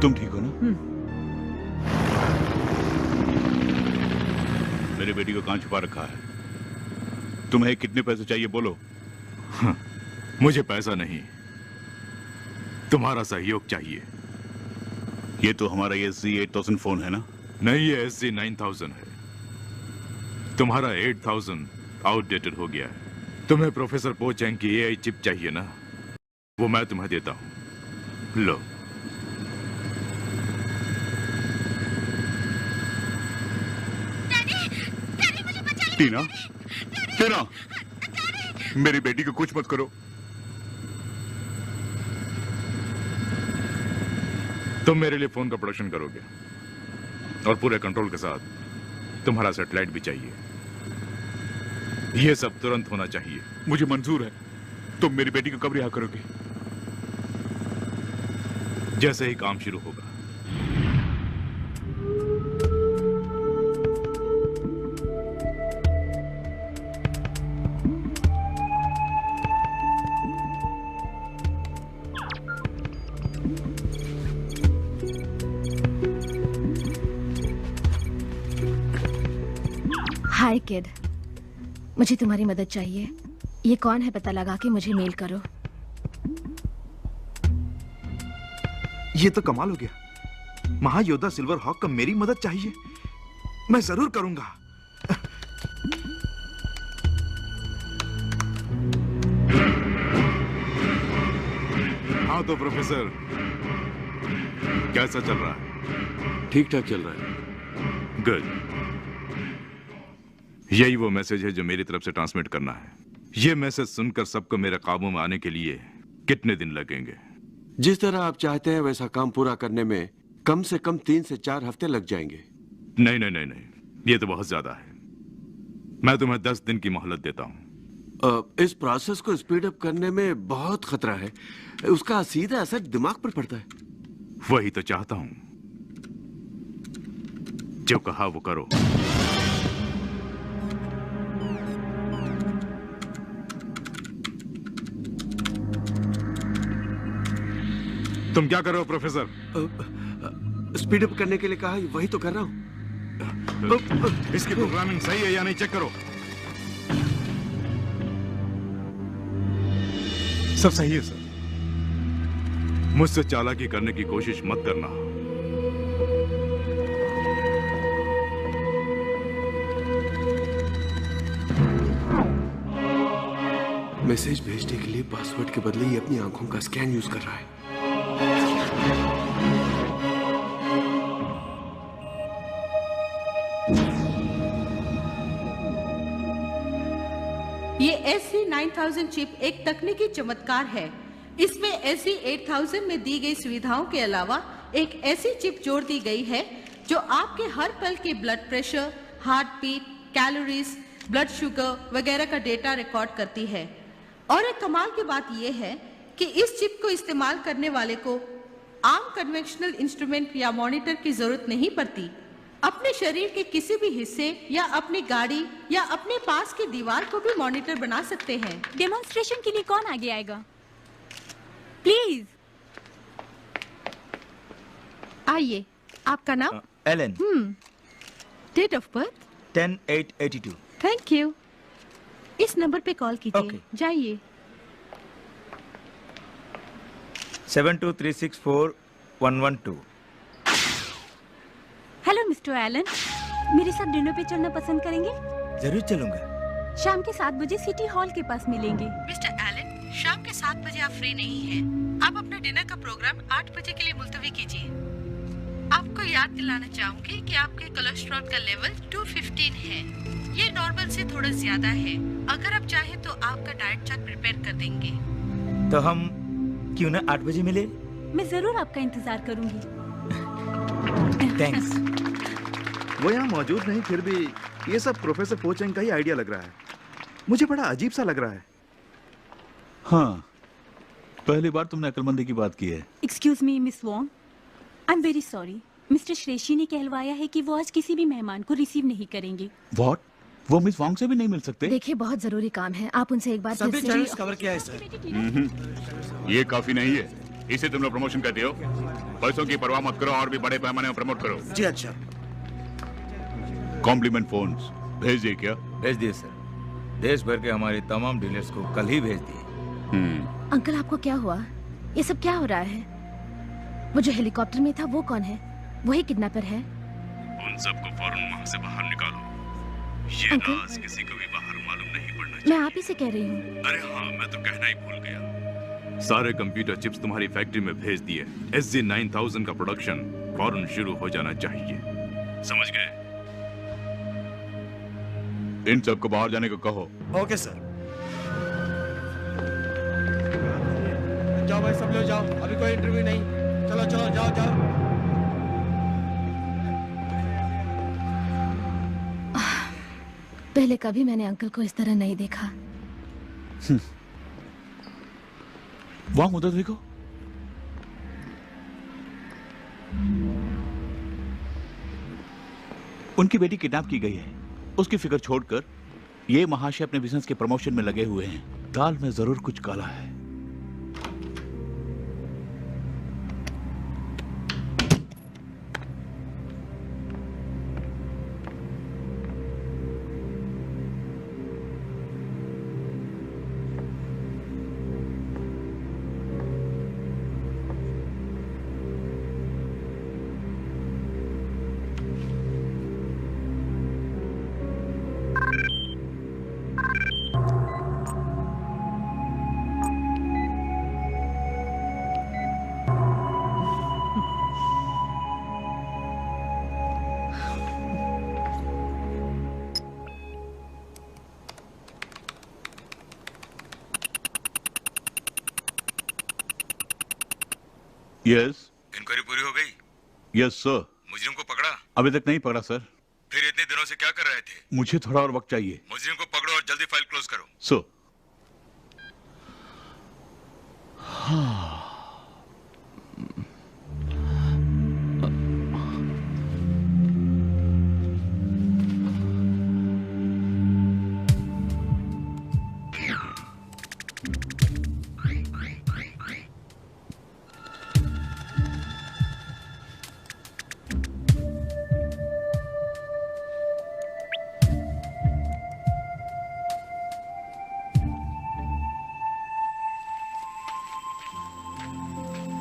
[SPEAKER 12] तुम ठीक हो ना? मेरे बेटी को कहां छुपा रखा है? तुम्हें कितने पैसे चाहिए बोलो?
[SPEAKER 10] मुझे पैसा नहीं, तुम्हारा सहयोग चाहिए।
[SPEAKER 12] ये तो हमारा SG-8000 फोन है ना?
[SPEAKER 10] नहीं, ये SG-9000 है। तुम्हारा 8000 आउटडेटेड हो गया है। तुम्हें प्रोफेसर पो चैंग की AI चिप चाहिए ना? वो मैं तुम्हें देता हूं, लो।
[SPEAKER 12] टीना, टीना, मेरी बेटी को कुछ मत करो।
[SPEAKER 10] तुम मेरे लिए फोन का प्रोडक्शन करोगे और पूरे कंट्रोल के साथ तुम्हारा सैटेलाइट भी चाहिए। ये सब तुरंत होना चाहिए।
[SPEAKER 12] मुझे मंजूर है। तुम मेरी बेटी को कब रिहा करोगे?
[SPEAKER 10] जैसे ही काम शुरू होगा।
[SPEAKER 1] हाय किड, मुझे तुम्हारी मदद चाहिए। ये कौन है पता लगा के मुझे मेल करो।
[SPEAKER 2] ये तो कमाल हो गया। महायोद्धा सिल्वर हॉक को मेरी मदद चाहिए। मैं जरूर करूंगा।
[SPEAKER 10] हाँ तो प्रोफेसर, कैसा चल रहा है?
[SPEAKER 8] ठीक ठाक चल रहा है।
[SPEAKER 10] गुड। यही वो मैसेज है जो मेरी तरफ से ट्रांसमिट करना है। ये मैसेज सुनकर सबको मेरे काबू में आने के लिए कितने दिन लगेंगे?
[SPEAKER 8] जिस तरह आप चाहते हैं वैसा काम पूरा करने में कम से कम 3 से 4 हफ्ते लग जाएंगे।
[SPEAKER 10] नहीं नहीं नहीं नहीं, ये तो बहुत ज्यादा है। मैं तुम्हें 10 दिन की मोहलत देता हूँ।
[SPEAKER 8] इस प्रोसेस को स्पीड अप करने में बहुत खतरा है। उसका सीधा असर दिमाग पर पड़ता है।
[SPEAKER 10] वही तो चाहता हूँ। जो कहा वो करो। तुम क्या कर रहे हो प्रोफेसर?
[SPEAKER 8] स्पीड अप करने के लिए कहा, वही तो कर रहा हूँ।
[SPEAKER 10] इसकी प्रोग्रामिंग सही है या नहीं चेक करो। सब सही है सर। मुझसे चालाकी करने की कोशिश मत करना।
[SPEAKER 8] मैसेज भेजने के लिए पासवर्ड के बदले ये अपनी आंखों का स्कैन यूज कर रहा है।
[SPEAKER 3] ये SC9000 चिप एक तकनीकी चमत्कार है। इसमें SC8000 में दी गई सुविधाओं के अलावा एक ऐसी चिप जोड़ दी गई है जो आपके हर पल के blood pressure, heart beat, calories, blood sugar वगैरह का डेटा रिकॉर्ड करती है। और एक कमाल की बात यह है कि इस चिप को इस्तेमाल करने वाले को आम कन्वेंशनल इंस्ट्रूमेंट या मॉनिटर की जरूरत नहीं पड़ती। अपने शरीर के किसी भी हिस्से या अपनी गाड़ी या अपने पास की दीवार को भी मॉनिटर बना सकते हैं।
[SPEAKER 6] डेमोन्स्ट्रेशन के लिए कौन आगे आएगा? प्लीज
[SPEAKER 3] आइए। आपका नाम?
[SPEAKER 13] Alan.
[SPEAKER 3] Date of birth?
[SPEAKER 13] 10/8/82।
[SPEAKER 3] Thank you. इस नंबर पे कॉल कीजिए। जाइए।
[SPEAKER 13] 72364112।
[SPEAKER 6] हेलो मिस्टर एलन, मेरे साथ डिनर पे चलना पसंद करेंगे?
[SPEAKER 13] जरूर चलूंगा।
[SPEAKER 6] शाम के 7 बजे सिटी हॉल के पास मिलेंगे।
[SPEAKER 3] मिस्टर एलन, शाम के 7 बजे आप फ्री नहीं हैं। आप अपना डिनर का प्रोग्राम 8 बजे के लिए मुलतवी कीजिए। आपको याद दिलाना चाहूंगी कि आपके कोलेस्ट्रॉल का लेवल 215 है। ये नॉर्मल से थोड़ा ज्यादा है। अगर आप चाहें तो आपका डाइट चार्ट प्रिपेयर कर देंगे।
[SPEAKER 13] तो हम क्यों ना 8 बजे मिले?
[SPEAKER 6] मैं जरूर आपका इंतजार करूंगी।
[SPEAKER 13] थैंक्स।
[SPEAKER 2] वो यहाँ मौजूद नहीं, फिर भी ये सब प्रोफेसर पो चेंग का ही आइडिया लग रहा है। मुझे बड़ा अजीब सा लग रहा है।
[SPEAKER 12] हाँ, पहली बार तुमने अक्लमंदी की बात की है।
[SPEAKER 6] Excuse me miss Wong, I am very sorry. Mister श्रेष्ठी ने कहलवाया है कि वो आज किसी भी मेहमान को रिसीव नहीं करेंगे।
[SPEAKER 12] व्हाट? वो मिस वॉन्ग से भी नहीं मिल सकते?
[SPEAKER 1] देखिए, बहुत जरूरी काम है, आप उनसे एक बार
[SPEAKER 11] सभी चैनल्स कवर किया है सर।
[SPEAKER 4] ये काफी नहीं है। इसे तुम लोग प्रमोशन कहते हो? पैसों की परवाह मत करो और भी बड़े पैमाने में प्रमोट करो।
[SPEAKER 11] जी अच्छा।
[SPEAKER 4] कॉम्प्लीमेंट फोन्स भेज दिए क्या?
[SPEAKER 13] भेज दिए सर। देश भर के हमारे तमाम डीलर्स को कल ही भेज दिए।
[SPEAKER 1] अंकल, आपको क्या हुआ? ये सब क्या हो रहा है? वो जो हेलीकॉप्टर में था वो कौन है? वही किडनैपर है?
[SPEAKER 10] उन सबको फौरन वहां से बाहर निकालो। ये राज किसी को भी बाहर मालूम नहीं पड़ना चाहिए।
[SPEAKER 1] मैं आप ही से कह रही हूँ।
[SPEAKER 10] अरे हाँ, मैं तो कहना ही भूल गया। सारे कंप्यूटर चिप्स तुम्हारी फैक्ट्री में भेज दिए। SG9000 का प्रोडक्शन फौरन शुरू हो जाना चाहिए। समझ गए?
[SPEAKER 4] इन सबको बाहर जाने को कहो।
[SPEAKER 11] Okay sir. जाओ भाई, सब लोग जाओ, अभी कोई इंटरव्यू नहीं। चलो चलो, जाओ जाओ।
[SPEAKER 1] पहले कभी मैंने अंकल को इस तरह नहीं देखा।
[SPEAKER 12] वॉन्ग, उधर देखो। उनकी बेटी किडनैप की गई है। उसकी फिक्र छोड़कर ये महाशय अपने बिजनेस के प्रमोशन में लगे हुए हैं। दाल में जरूर कुछ काला है। यस।
[SPEAKER 13] इंक्वायरी पूरी हो गई?
[SPEAKER 12] Yes sir.
[SPEAKER 13] मुजरिम को पकड़ा?
[SPEAKER 12] अभी तक नहीं पकड़ा सर।
[SPEAKER 13] फिर इतने दिनों से क्या कर रहे थे?
[SPEAKER 12] मुझे थोड़ा और वक्त चाहिए।
[SPEAKER 13] मुजरिम को पकड़ो और जल्दी फाइल क्लोज करो।
[SPEAKER 12] सर। हाँ।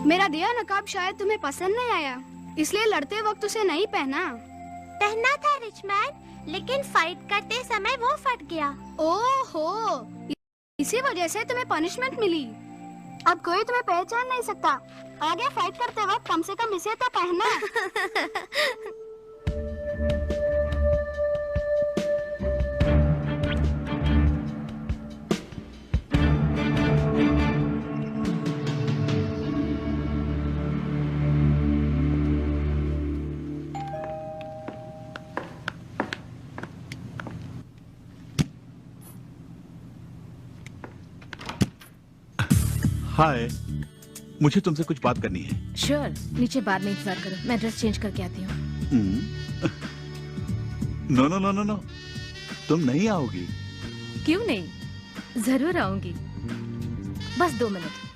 [SPEAKER 5] मेरा दिया नकाब शायद तुम्हें पसंद नहीं आया, इसलिए लड़ते वक्त उसे नहीं पहना।
[SPEAKER 14] पहना था रिचमैन, लेकिन फाइट करते समय वो फट गया।
[SPEAKER 5] ओहो, इसी वजह से तुम्हें पनिशमेंट मिली। अब कोई तुम्हें पहचान नहीं सकता। आगे फाइट करते वक्त कम से कम इसे तो पहनना।
[SPEAKER 12] हाय, मुझे तुमसे कुछ बात करनी है।
[SPEAKER 1] श्योर, नीचे बाद में इंतजार करो, मैं ड्रेस चेंज करके आती हूँ।
[SPEAKER 12] No no no no no, तुम नहीं आओगी?
[SPEAKER 1] क्यों नहीं, जरूर आऊंगी, बस 2 मिनट।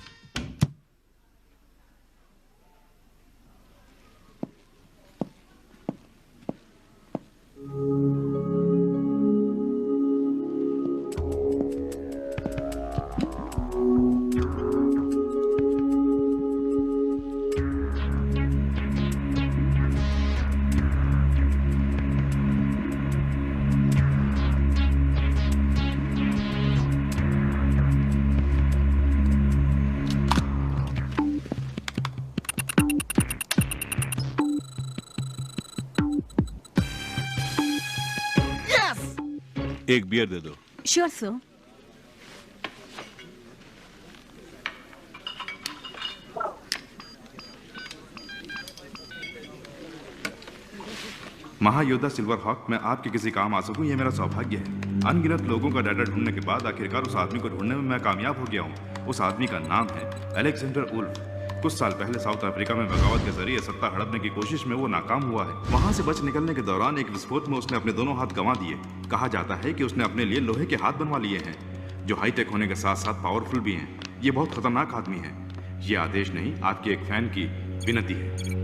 [SPEAKER 12] एक बियर दे दो।
[SPEAKER 6] Sure sir.
[SPEAKER 2] महायोद्धा सिल्वर हॉक, मैं आपके किसी काम आ सकूं ये मेरा सौभाग्य है। अनगिनत लोगों का डाटा ढूंढने के बाद आखिरकार उस आदमी को ढूंढने में मैं कामयाब हो गया हूं। उस आदमी का नाम है अलेक्जेंडर वुल्फ। कुछ साल पहले साउथ अफ्रीका में बगावत के जरिए सत्ता हड़पने की कोशिश में वो नाकाम हुआ है। वहां से बच निकलने के दौरान एक विस्फोट में उसने अपने दोनों हाथ गंवा दिए। कहा जाता है कि उसने अपने लिए लोहे के हाथ बनवा लिए हैं, जो हाईटेक होने के साथ साथ पावरफुल भी हैं। ये बहुत खतरनाक आदमी है। ये आदेश नहीं, आपके एक फैन की विनती है।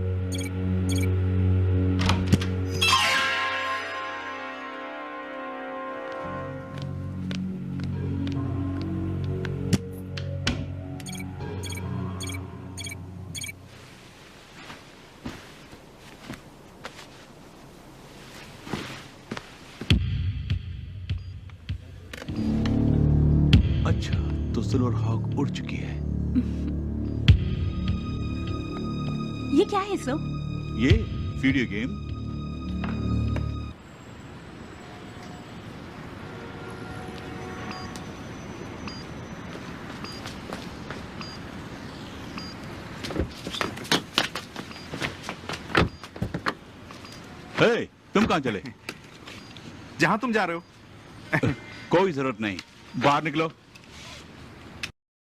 [SPEAKER 12] अच्छा, तो सिल्वर हॉक उड़ चुकी है।
[SPEAKER 6] ये क्या है सर?
[SPEAKER 12] ये वीडियो गेम। हे, तुम कहां चले?
[SPEAKER 2] जहां तुम जा रहे हो।
[SPEAKER 12] कोई जरूरत नहीं, बाहर निकलो।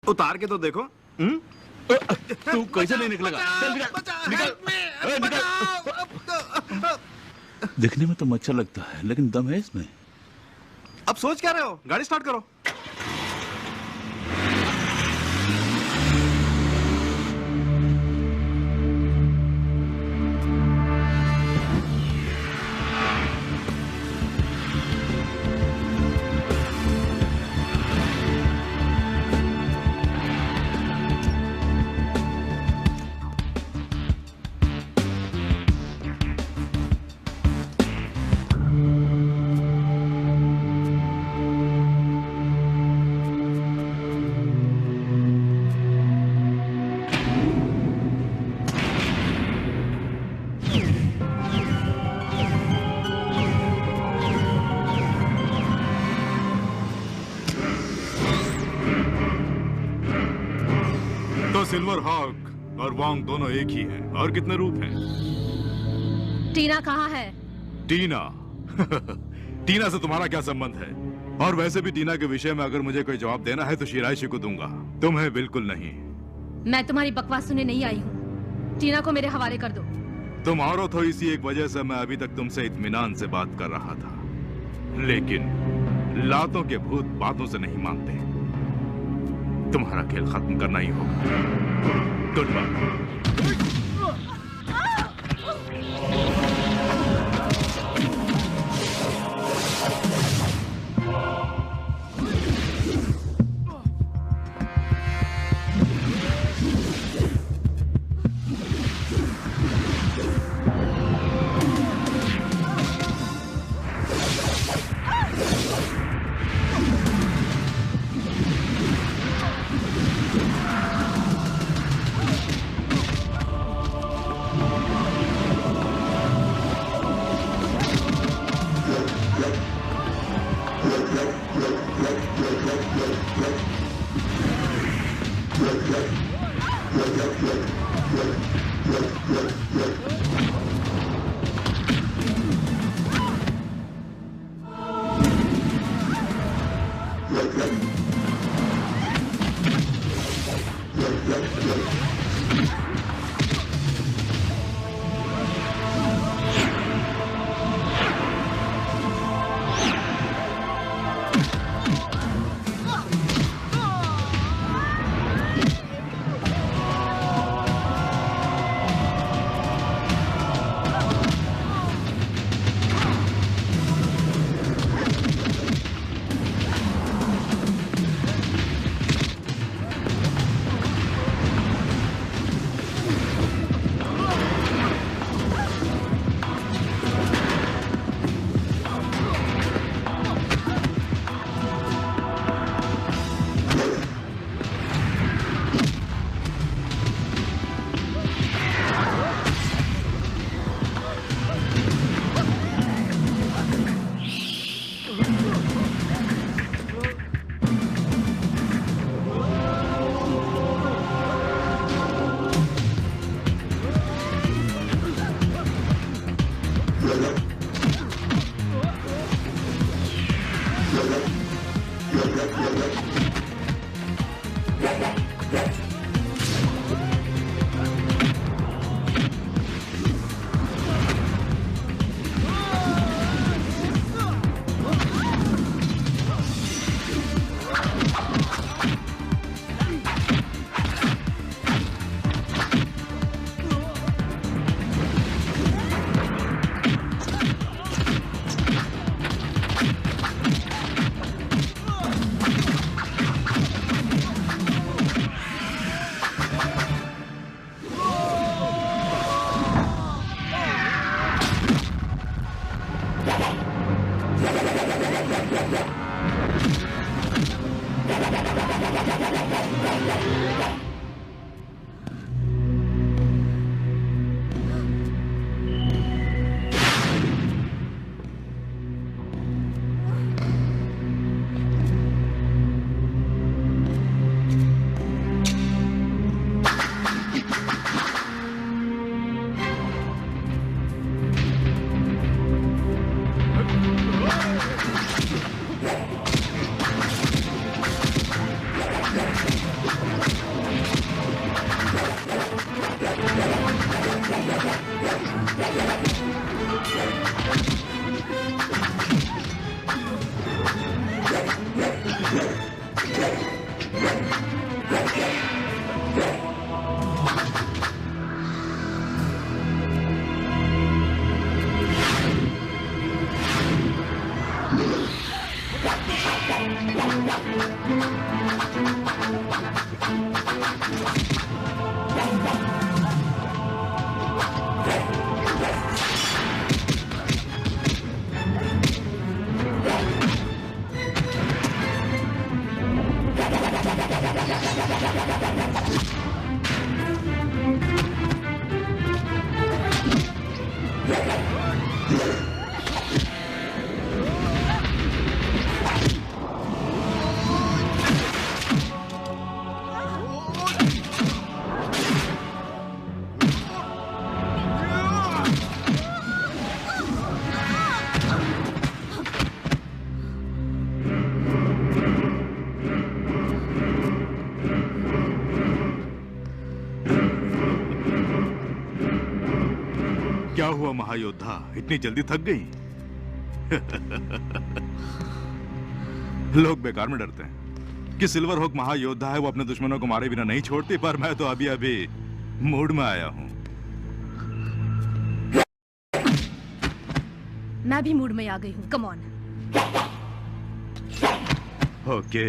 [SPEAKER 2] उतार के तो देखो।
[SPEAKER 12] तू कैसे नहीं निकलेगा? चल निकल, निकल। दिखने में तो मच्छर लगता है, लेकिन दम है इसमें।
[SPEAKER 2] अब सोच क्या रहे हो? गाड़ी स्टार्ट करो।
[SPEAKER 10] सिल्वर हॉक, और वांग दोनों एक ही हैं। और कितने रूप हैं?
[SPEAKER 1] टीना कहाँ है?
[SPEAKER 10] टीना? टीना से तुम्हारा क्या संबंध है? और वैसे भी टीना के विषय में अगर मुझे कोई जवाब देना है तो शिराइशी को दूंगा, तुम्हें बिल्कुल नहीं।
[SPEAKER 1] मैं तुम्हारी बकवास सुनने नहीं आई हूँ। टीना को मेरे हवाले कर दो।
[SPEAKER 10] तुम औरत हो, इसी एक वजह से मैं अभी तक तुमसे इत्मीनान से बात कर रहा था, लेकिन लातों के भूत बातों से नहीं मानते। तुम्हारा खेल खत्म करना ही होगा। Good bye. क्या हुआ महायोद्धा, इतनी जल्दी थक गई? लोग बेकार में डरते हैं कि सिल्वर हॉक महायोद्धा है, वो अपने दुश्मनों को मारे बिना नहीं छोड़ती, पर मैं तो अभी अभी मूड में आया हूँ।
[SPEAKER 1] मैं भी मूड में आ गई हूँ, कम ऑन।
[SPEAKER 10] ओके।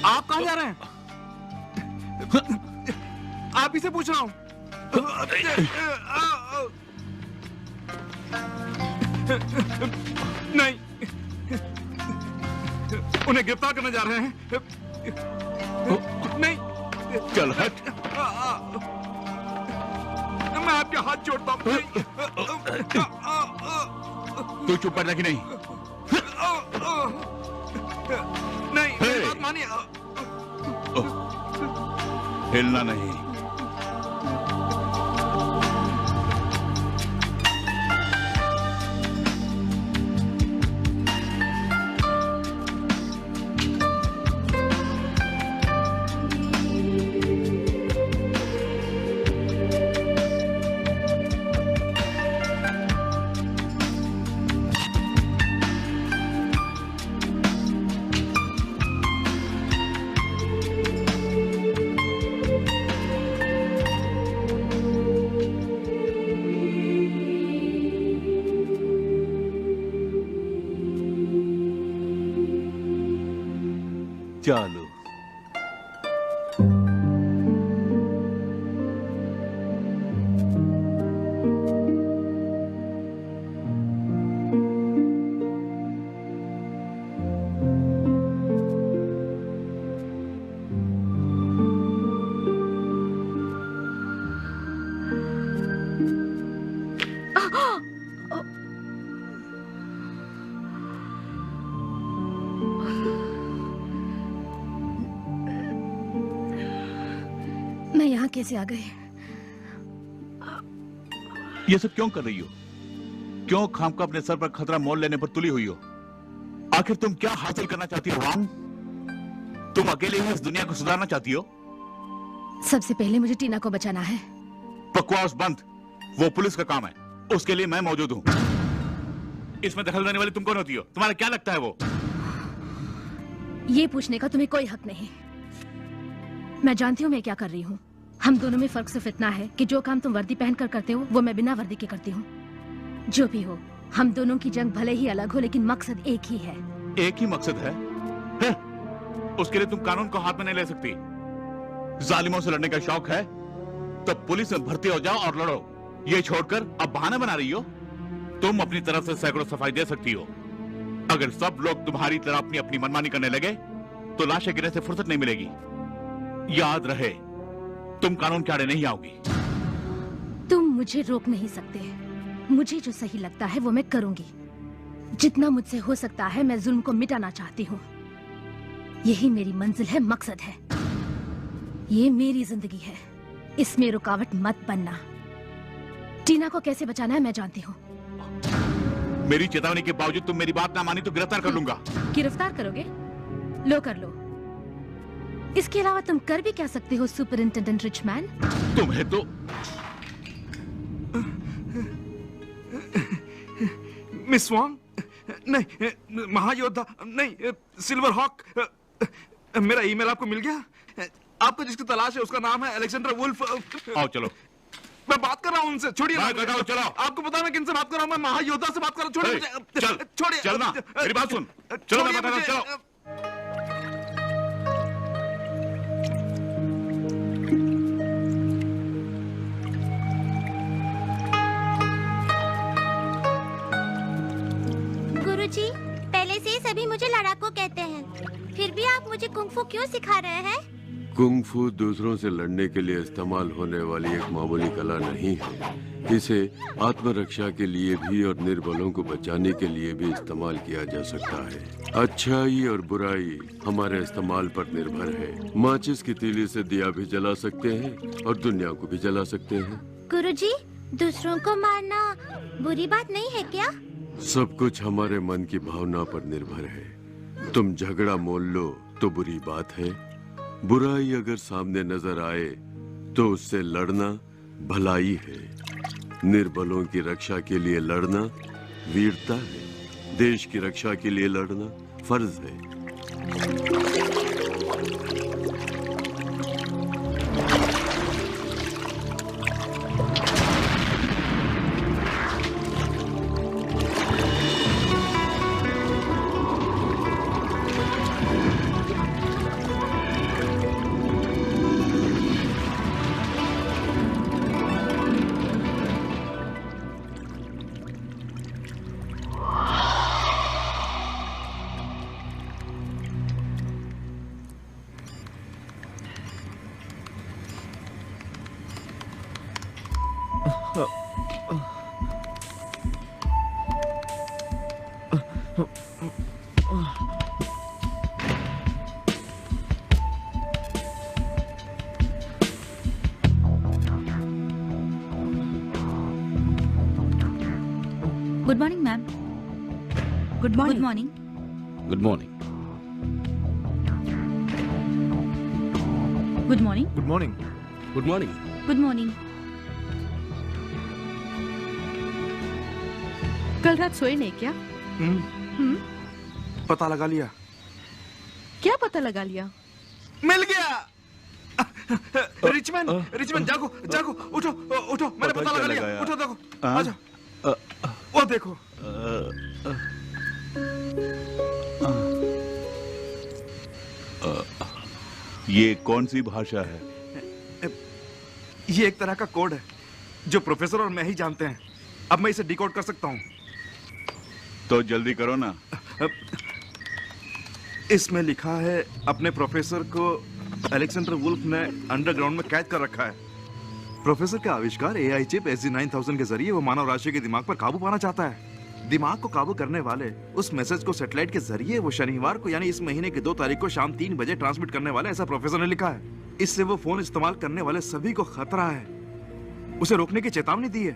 [SPEAKER 2] आप कहाँ जा रहे हैं? आप ही से पूछ रहा हूँ। नहीं, उन्हें गिरफ्तार करने जा रहे हैं। नहीं,
[SPEAKER 12] चल हट।
[SPEAKER 2] मैं आपके हाथ जोड़ता हूँ।
[SPEAKER 12] तू चुप बैठना कि नहीं?
[SPEAKER 2] नहीं, मेरी बात मानिए।
[SPEAKER 12] हिलना नहीं। चालू।
[SPEAKER 1] मैं यहाँ कैसे आ गई?
[SPEAKER 12] ये सब क्यों कर रही हो? क्यों खामखा अपने सर पर खतरा मोल लेने पर तुली हुई हो? आखिर तुम क्या हासिल करना चाहती हो वांग? तुम अकेले ही इस दुनिया को सुधारना चाहती हो?
[SPEAKER 1] सबसे पहले मुझे टीना को बचाना है।
[SPEAKER 12] बकवास बंद। वो पुलिस का काम है, उसके लिए मैं मौजूद हूँ। इसमें दखल देने वाली तुम कौन होती हो? तुम्हारा क्या लगता है वो?
[SPEAKER 1] ये पूछने का तुम्हें कोई हक नहीं। मैं जानती हूँ मैं क्या कर रही हूँ। हम दोनों में फर्क सिर्फ इतना है कि जो काम तुम वर्दी पहनकर करते हो वो मैं बिना वर्दी के करती हूँ। जो भी हो, हम दोनों की जंग भले ही अलग हो लेकिन मकसद एक ही है।
[SPEAKER 12] एक ही मकसद है? उसके लिए तुम कानून को हाथ में नहीं ले सकती। जालिमों से लड़ने का शौक है तो पुलिस में भर्ती हो जाओ और लड़ो। ये छोड़कर अब बहाना बना रही हो। तुम अपनी तरफ से सैकड़ों सफाई दे सकती हो। अगर सब लोग तुम्हारी तरह अपनी अपनी मनमानी करने लगे तो लाशें गिरने से फुर्सत नहीं मिलेगी। याद रहे, तुम कानून के आड़े नहीं आओगी।
[SPEAKER 1] तुम मुझे रोक नहीं सकते। मुझे जो सही लगता है वो मैं करूंगी। जितना मुझसे हो सकता है मैं जुल्म को मिटाना चाहती हूँ। यही मेरी मंजिल है, मकसद है। ये मेरी जिंदगी है, इसमें रुकावट मत बनना। टीना को कैसे बचाना है मैं जानती हूँ।
[SPEAKER 12] मेरी चेतावनी के बावजूद तुम मेरी बात ना मानी तो गिरफ्तार कर लूंगा।
[SPEAKER 1] गिरफ्तार करोगे? लो कर लो। इसके अलावा तुम कर भी क्या सकते हो सुपरिंटेंडेंट रिचमैन?
[SPEAKER 12] तुम्हें तो
[SPEAKER 2] मिस वांग, नहीं, महायोद्धा नहीं, सिल्वर हॉक। मेरा ईमेल आपको मिल गया? आपको जिसकी तलाश है उसका नाम है अलेक्जेंडर वुल्फ।
[SPEAKER 12] आओ चलो।
[SPEAKER 2] मैं बात कर रहा हूँ उनसे, छोड़िए।
[SPEAKER 12] चलो।
[SPEAKER 2] आपको पता है मैं किनसे बात कर रहा हूँ? मैं महायोद्धा से बात कर रहा हूँ। छोड़िए मुझे।
[SPEAKER 12] चल,
[SPEAKER 2] छोड़िए।
[SPEAKER 12] चलना। मेरी बात सुन। चलो मैं बता रहा हूँ, चलो।
[SPEAKER 14] गुरुजी, पहले से ही सभी मुझे लड़ाकू कहते हैं, फिर भी आप मुझे कुंग-फू क्यों सिखा रहे हैं?
[SPEAKER 8] कुंग-फू दूसरों से लड़ने के लिए इस्तेमाल होने वाली एक मामूली कला नहीं है। इसे आत्मरक्षा के लिए भी और निर्बलों को बचाने के लिए भी इस्तेमाल किया जा सकता है। अच्छाई और बुराई हमारे इस्तेमाल पर निर्भर है। माचिस की तीली से दिया भी जला सकते हैं और दुनिया को भी जला सकते हैं।
[SPEAKER 14] गुरुजी, दूसरों को मारना बुरी बात नहीं है क्या?
[SPEAKER 8] सब कुछ हमारे मन की भावना पर निर्भर है। तुम झगड़ा मोल लो तो बुरी बात है, बुराई अगर सामने नजर आए तो उससे लड़ना भलाई है। निर्बलों की रक्षा के लिए लड़ना वीरता है, देश की रक्षा के लिए लड़ना फर्ज है।
[SPEAKER 15] Good morning ma'am.
[SPEAKER 3] Good
[SPEAKER 15] good morning.
[SPEAKER 13] Good morning.
[SPEAKER 15] Good morning.
[SPEAKER 11] Good morning.
[SPEAKER 13] Good morning.
[SPEAKER 15] Good morning.
[SPEAKER 3] कल रात सोए नहीं क्या?
[SPEAKER 2] पता लगा लिया।
[SPEAKER 3] क्या पता लगा लिया?
[SPEAKER 2] मिल गया। रिचमैन, रिचमैन जागो, जागो, उठो, उठो, मैंने पता लगा लिया। उठो, देखो, आजा। वो देखो।
[SPEAKER 12] ये कौन सी भाषा है?
[SPEAKER 2] ये एक तरह का कोड है जो प्रोफेसर और मैं ही जानते हैं। अब मैं इसे डिकोड कर सकता हूँ।
[SPEAKER 12] तो जल्दी करो ना।
[SPEAKER 2] इसमें लिखा है, अपने प्रोफेसर को अलेक्जेंडर वुल्फ ने अंडरग्राउंड में कैद कर रखा है। प्रोफेसर का आविष्कार एआई चिप SG-9000 के जरिए वो मानव राशि के दिमाग पर काबू पाना चाहता है। दिमाग को काबू करने वाले उस मैसेज को सैटेलाइट के जरिए वो शनिवार को यानी इस महीने की 2 तारीख को शाम 3 बजे ट्रांसमिट करने वाला, ऐसा प्रोफेसर ने लिखा है। इससे वो फोन इस्तेमाल करने वाले सभी को खतरा है, उसे रोकने की चेतावनी दी है।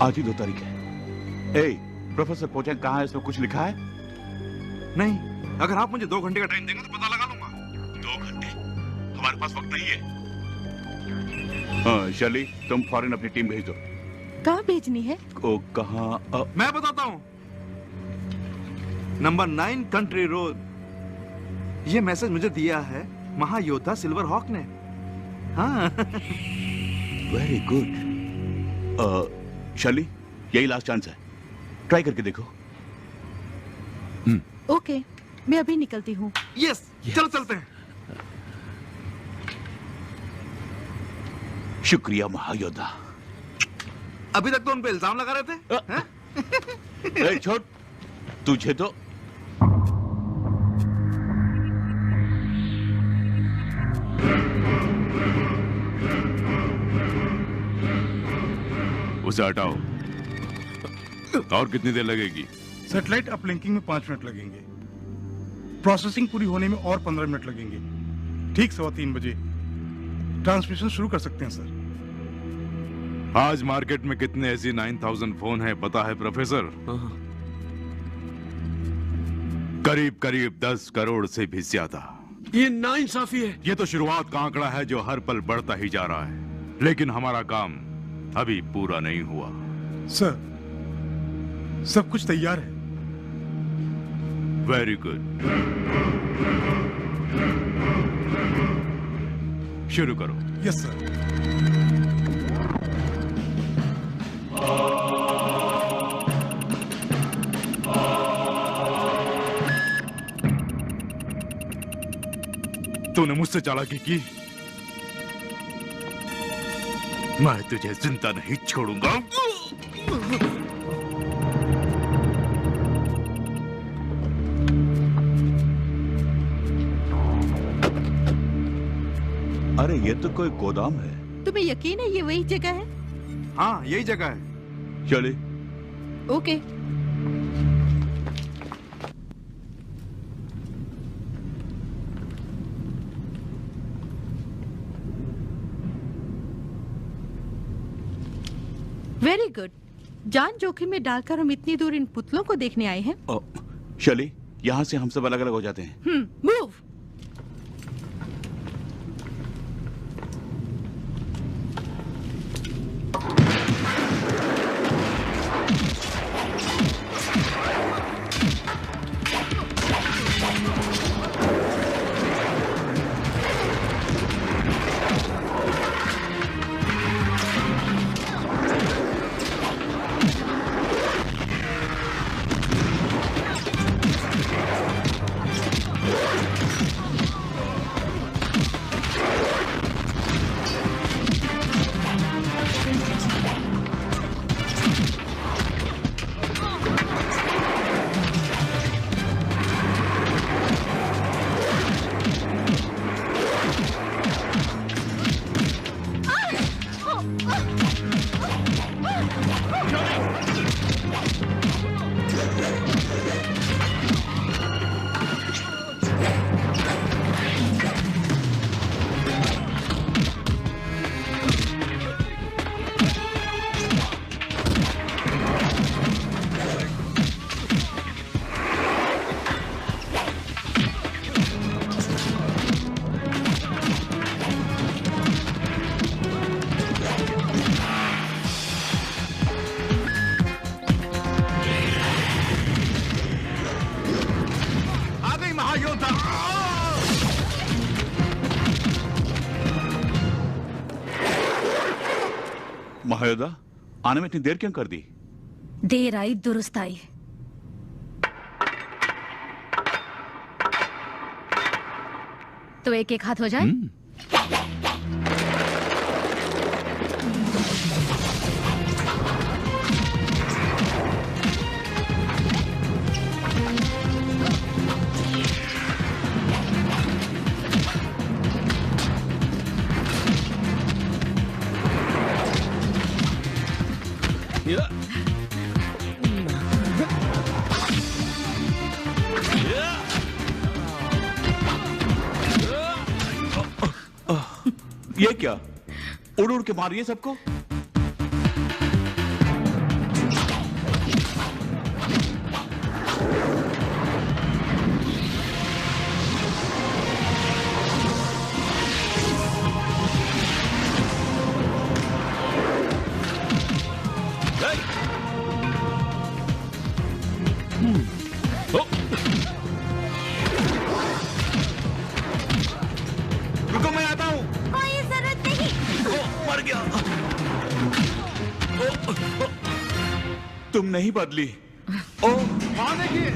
[SPEAKER 12] आज ही 2 तारीख है। प्रोफेसर पोचैंग कहाँ है? इसमें कुछ लिखा है?
[SPEAKER 2] नहीं, अगर आप मुझे 2 घंटे का टाइम देंगे तो पता लगा लूंगा।
[SPEAKER 12] 2 घंटे? हमारे पास वक्त नहीं है। हाँ, शैली, तुम फौरन अपनी टीम भेज दो।
[SPEAKER 3] कहाँ भेजनी है?
[SPEAKER 12] ओ, कहाँ?
[SPEAKER 2] मैं बताता हूँ। Number 9 country road. ये मैसेज मुझे दिया है महायोद्धा सिल्वर हॉक ने। हाँ।
[SPEAKER 12] Very good. शैली, यही लास्ट चांस है, ट्राई करके देखो।
[SPEAKER 3] ओके, मैं अभी निकलती हूँ।
[SPEAKER 2] यस, चलो चलते हैं।
[SPEAKER 12] शुक्रिया महायोद्धा।
[SPEAKER 2] अभी तक तो उन पे इल्जाम लगा रहे थे।
[SPEAKER 12] छोड़, तुझे तो
[SPEAKER 10] उसे हटाओ। और कितनी देर लगेगी?
[SPEAKER 9] सैटेलाइट अपलिंकिंग में 5 मिनट लगेंगे। प्रोसेसिंग पूरी होने में और 15 मिनट लगेंगे। ठीक 3:15 बजे ट्रांसमिशन शुरू कर सकते हैं सर।
[SPEAKER 10] आज मार्केट में कितने SG-9000 फोन हैं पता है प्रोफेसर? करीब करीब 10 करोड़ से भी ज्यादा।
[SPEAKER 7] ये नाइंसाफी है।
[SPEAKER 10] ये तो शुरुआत का आंकड़ा है जो हर पल बढ़ता ही जा रहा है। लेकिन हमारा काम अभी पूरा नहीं हुआ।
[SPEAKER 9] सर, सब कुछ तैयार है।
[SPEAKER 10] वेरी गुड, शुरू करो।
[SPEAKER 9] Yes sir.
[SPEAKER 10] तूने मुझसे चालाकी की, मैं तुझे जिंदा नहीं छोड़ूंगा।
[SPEAKER 12] अरे ये तो कोई गोदाम है।
[SPEAKER 3] तुम्हें यकीन है ये वही जगह है?
[SPEAKER 2] हाँ, यही जगह है।
[SPEAKER 12] चले।
[SPEAKER 3] ओके। Very good. जान जोखिम में डालकर हम इतनी दूर इन पुतलों को देखने आए हैं।
[SPEAKER 12] शली, यहाँ से हम सब अलग अलग हो जाते हैं।
[SPEAKER 3] मूव।
[SPEAKER 12] महायोधा, आने में इतनी देर क्यों कर दी?
[SPEAKER 1] देर आई दुरुस्त आई। तो एक एक हाथ हो जाए।
[SPEAKER 12] ये क्या? उड़ उड़ के मार रही है सबको?
[SPEAKER 14] रुको, मैं आता हूँ। कोई जरूरत नहीं।
[SPEAKER 12] मर गया। तुम नहीं बदली। ओ,
[SPEAKER 2] वहां देखिए।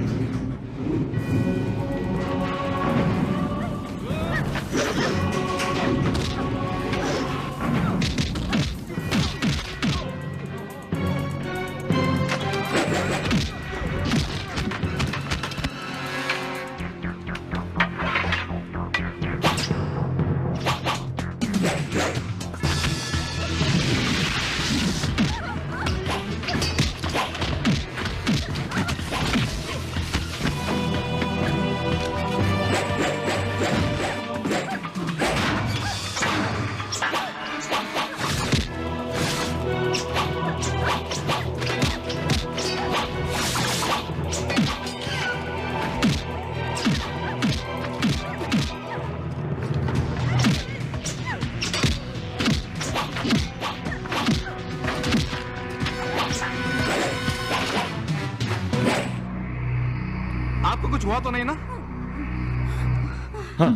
[SPEAKER 2] कुछ हुआ तो नहीं ना?
[SPEAKER 12] हाँ।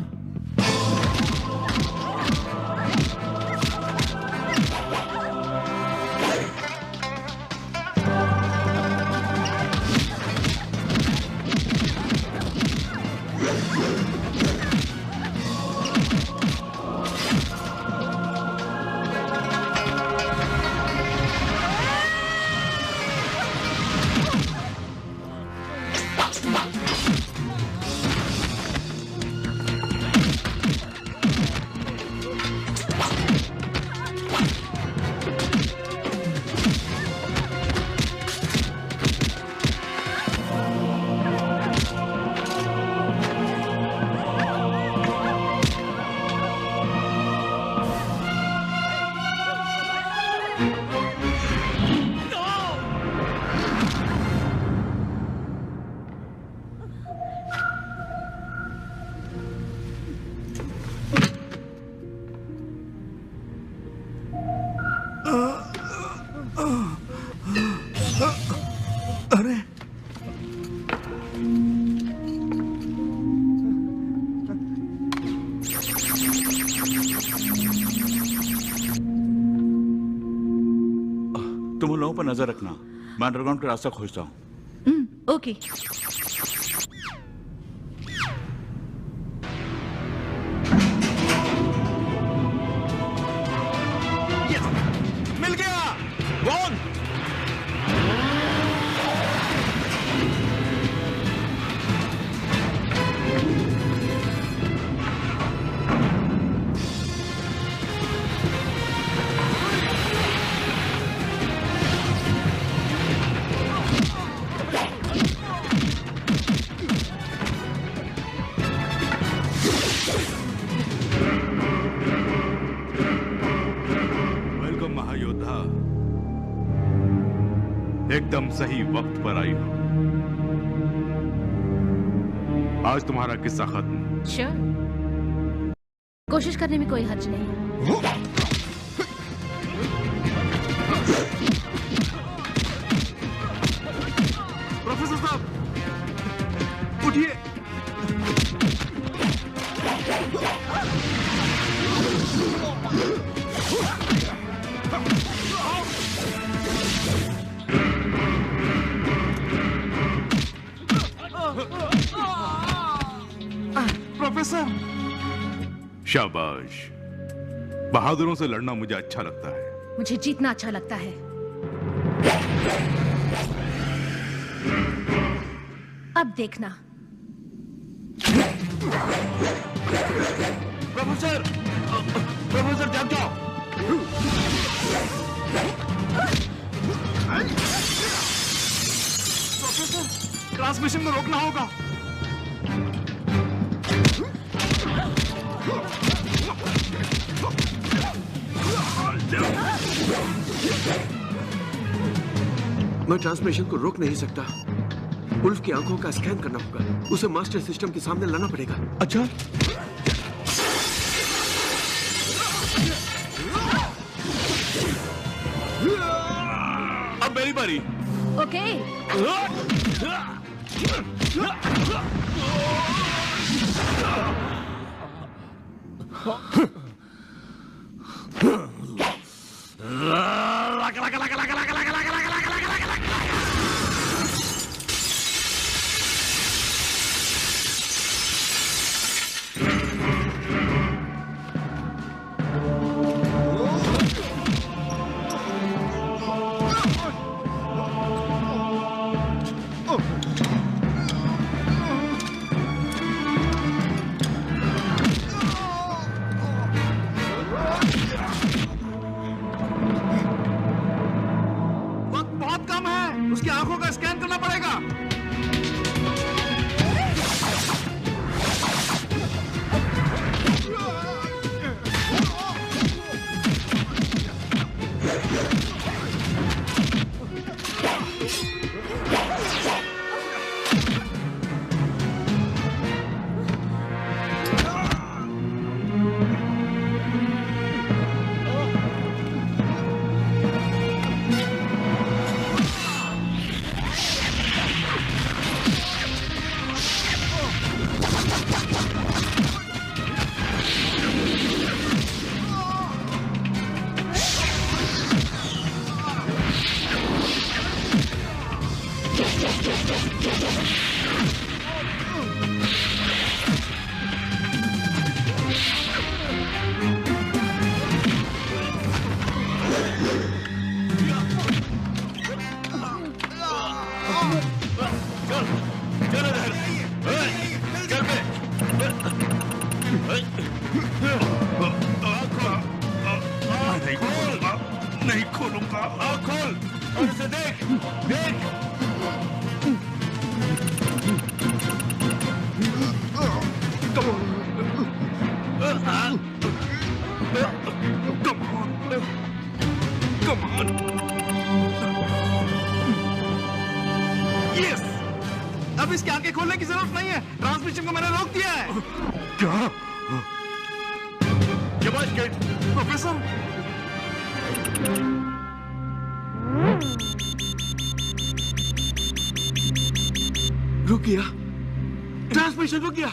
[SPEAKER 2] अरे
[SPEAKER 12] तुम उन लोगों पर नजर रखना, मैं अंडरग्राउंड का रास्ता खोजता हूँ।
[SPEAKER 15] ओके।
[SPEAKER 2] मिल गया। कौन?
[SPEAKER 10] वेलकम महायोद्धा, एकदम सही वक्त पर आई हो। आज तुम्हारा किस्सा खत्म।
[SPEAKER 1] श्योर, कोशिश करने में कोई हर्ज नहीं है।
[SPEAKER 2] प्रोफेसर साहब उठिए। प्रोफेसर।
[SPEAKER 10] शाबाश, बहादुरों से लड़ना मुझे अच्छा लगता है।
[SPEAKER 1] मुझे जीतना अच्छा लगता है। अब देखना।
[SPEAKER 2] प्रोफेसर, प्रोफेसर जाग जाओ। प्रोफेसर, ट्रांसमिशन को रोकना होगा।
[SPEAKER 7] मैं ट्रांसमिशन को रोक नहीं सकता। उल्फ की आंखों का स्कैन करना होगा, उसे मास्टर सिस्टम के सामने लाना पड़ेगा।
[SPEAKER 12] अच्छा, अब मेरी बारी।
[SPEAKER 1] ओके।
[SPEAKER 2] उसकी आंखों का स्कैन करना पड़ेगा।
[SPEAKER 10] नहीं खोलूंगा।
[SPEAKER 12] खोल और इसे देख देख।
[SPEAKER 10] Come on. Yes. अब इसकी आंखें खोलने की जरूरत नहीं है। ट्रांसमिशन को मैंने रोक दिया है। क्या? प्रोफेसर,
[SPEAKER 7] रुक गया, ट्रांसमिशन रुक गया,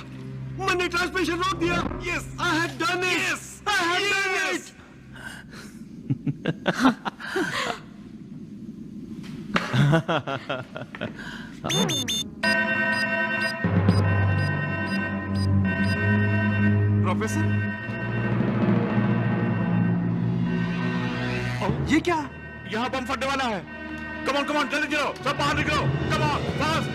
[SPEAKER 7] मैंने ट्रांसमिशन रोक दिया।
[SPEAKER 10] Yes,
[SPEAKER 7] I have done it.
[SPEAKER 10] Yes,
[SPEAKER 7] I have done
[SPEAKER 10] yes.
[SPEAKER 7] it.
[SPEAKER 2] Professor, ये क्या?
[SPEAKER 12] यहाँ बम फटने वाला है। कम ऑन जल्दी चलो, सब बाहर निकलो। Come on fast.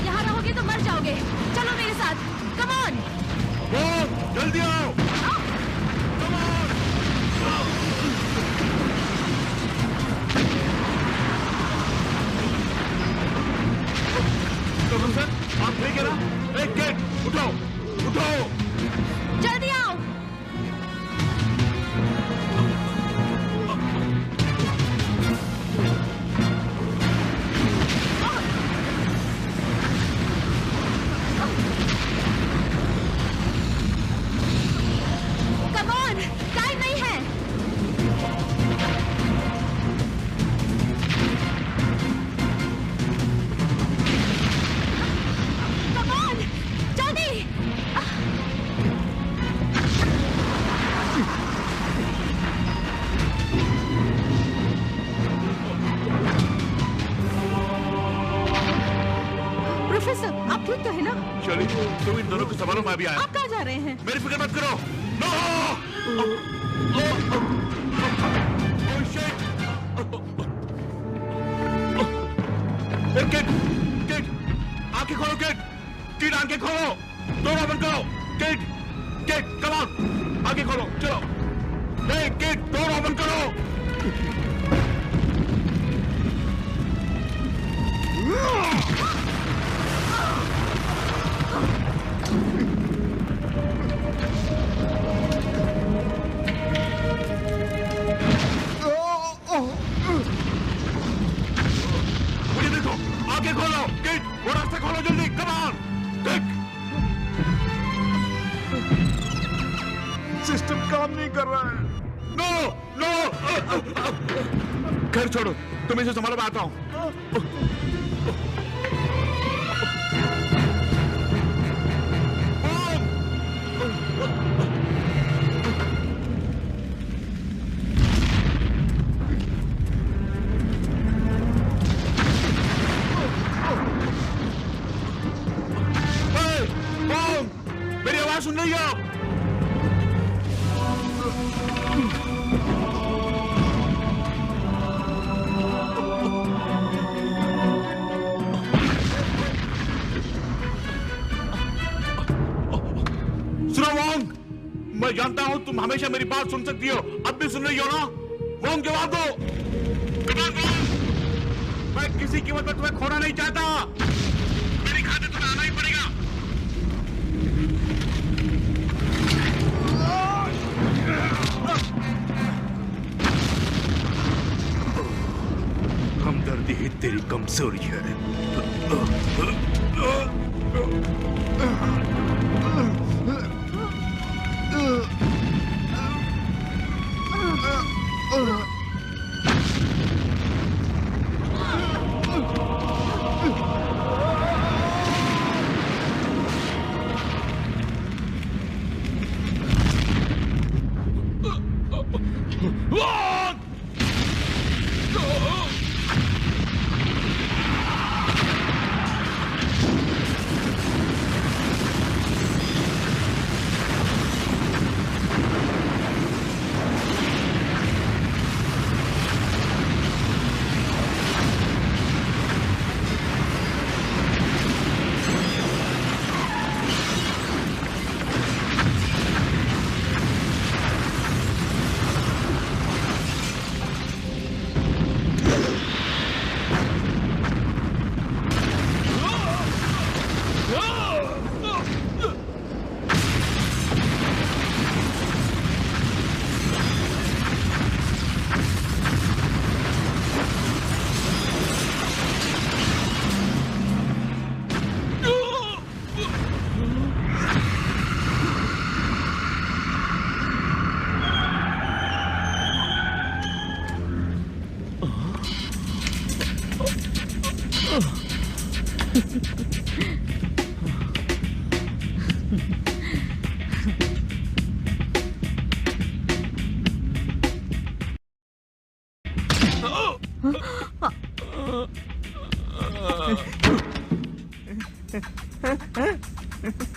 [SPEAKER 1] यहाँ रहोगे तो मर जाओगे। चलो मेरे साथ। Come on.
[SPEAKER 12] जल्दी आओ। सर, आप ठीक है ना? एक गेट उठाओ, उठाओ।
[SPEAKER 1] जल्दी आओ। कम ऑन, टाइम नहीं है। कम ऑन, जल्दी।
[SPEAKER 3] प्रोफेसर, आप ठीक तो है ना?
[SPEAKER 12] चलिए, तुम इन दोनों को संभालो, मैं भी आया।
[SPEAKER 3] आप कहाँ जा रहे हैं?
[SPEAKER 12] मेरी फिक्र मत करो। नो! किट, आंखें खोलो किट, आंखें खोलो, दोनों बंद करो। किट, कम ऑन, आंखें खोलो, चलो। किट, दोनों बंद करो। मुझे देखो, आगे खोलो, किट, वो रास्ता खोलो जल्दी, कम ऑन, किट।
[SPEAKER 2] सिस्टम काम नहीं कर रहा है।
[SPEAKER 12] नो, घर छोड़ो, तुम इसे संभालो, मैं आता हूँ। मेरी आवाज सुन रही हो? सुनो वोंग, मैं जानता हूं तुम हमेशा मेरी बात सुन सकती हो, अब भी सुन रही हो ना? वोंग जवाब दो। मैं किसी कीमत पर तुम्हें खोना नहीं चाहता। मेरी खातिर तुम्हें आना ही पड़ेगा।
[SPEAKER 10] हमदर्दी ही तेरी कमजोरी है।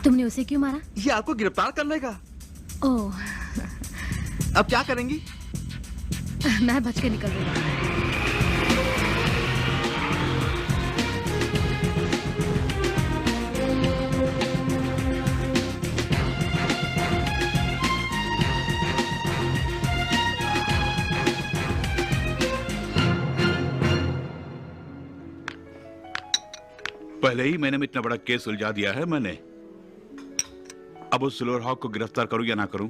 [SPEAKER 1] तुमने उसे क्यों मारा?
[SPEAKER 2] ये आपको गिरफ्तार करने का।
[SPEAKER 1] ओह,
[SPEAKER 2] अब क्या करेंगी?
[SPEAKER 1] मैं बच के निकल गई।
[SPEAKER 12] पहले ही मैंने इतना बड़ा केस सुलझा दिया है मैंने। अब उस सिल्वर हॉक को गिरफ्तार करूं या ना करूं,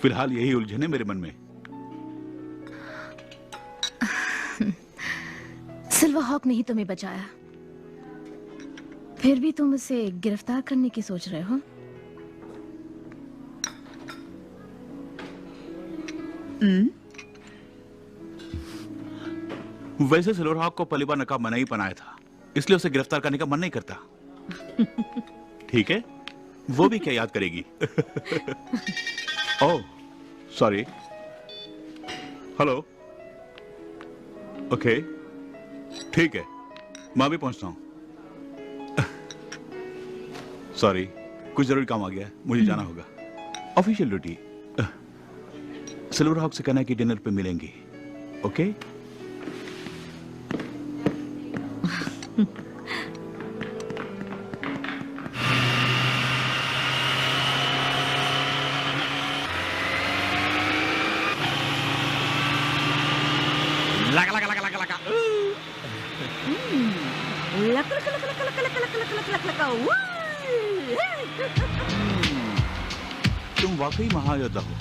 [SPEAKER 12] फिलहाल यही उलझन है मेरे मन में।
[SPEAKER 1] सिल्वर हॉक ने ही तुम्हें बचाया, फिर भी तुम उसे गिरफ्तार करने की सोच रहे हो?
[SPEAKER 12] वैसे सिल्वर हॉक को पहली बार नकाब मैंने ही पहनाया था, इसलिए उसे गिरफ्तार करने का मन नहीं करता। ठीक है, वो भी क्या याद करेगी? ओह, सॉरी। हेलो। ओके, ठीक है, मैं भी पहुंचता हूं। सॉरी, कुछ जरूरी काम आ गया, मुझे जाना होगा। Official duty. सिल्वर हॉक से कहना है कि डिनर पे मिलेंगी। ओके?
[SPEAKER 11] लगा लगा लगा लगा लगा
[SPEAKER 12] तुम वाकई महायोद्धा हो।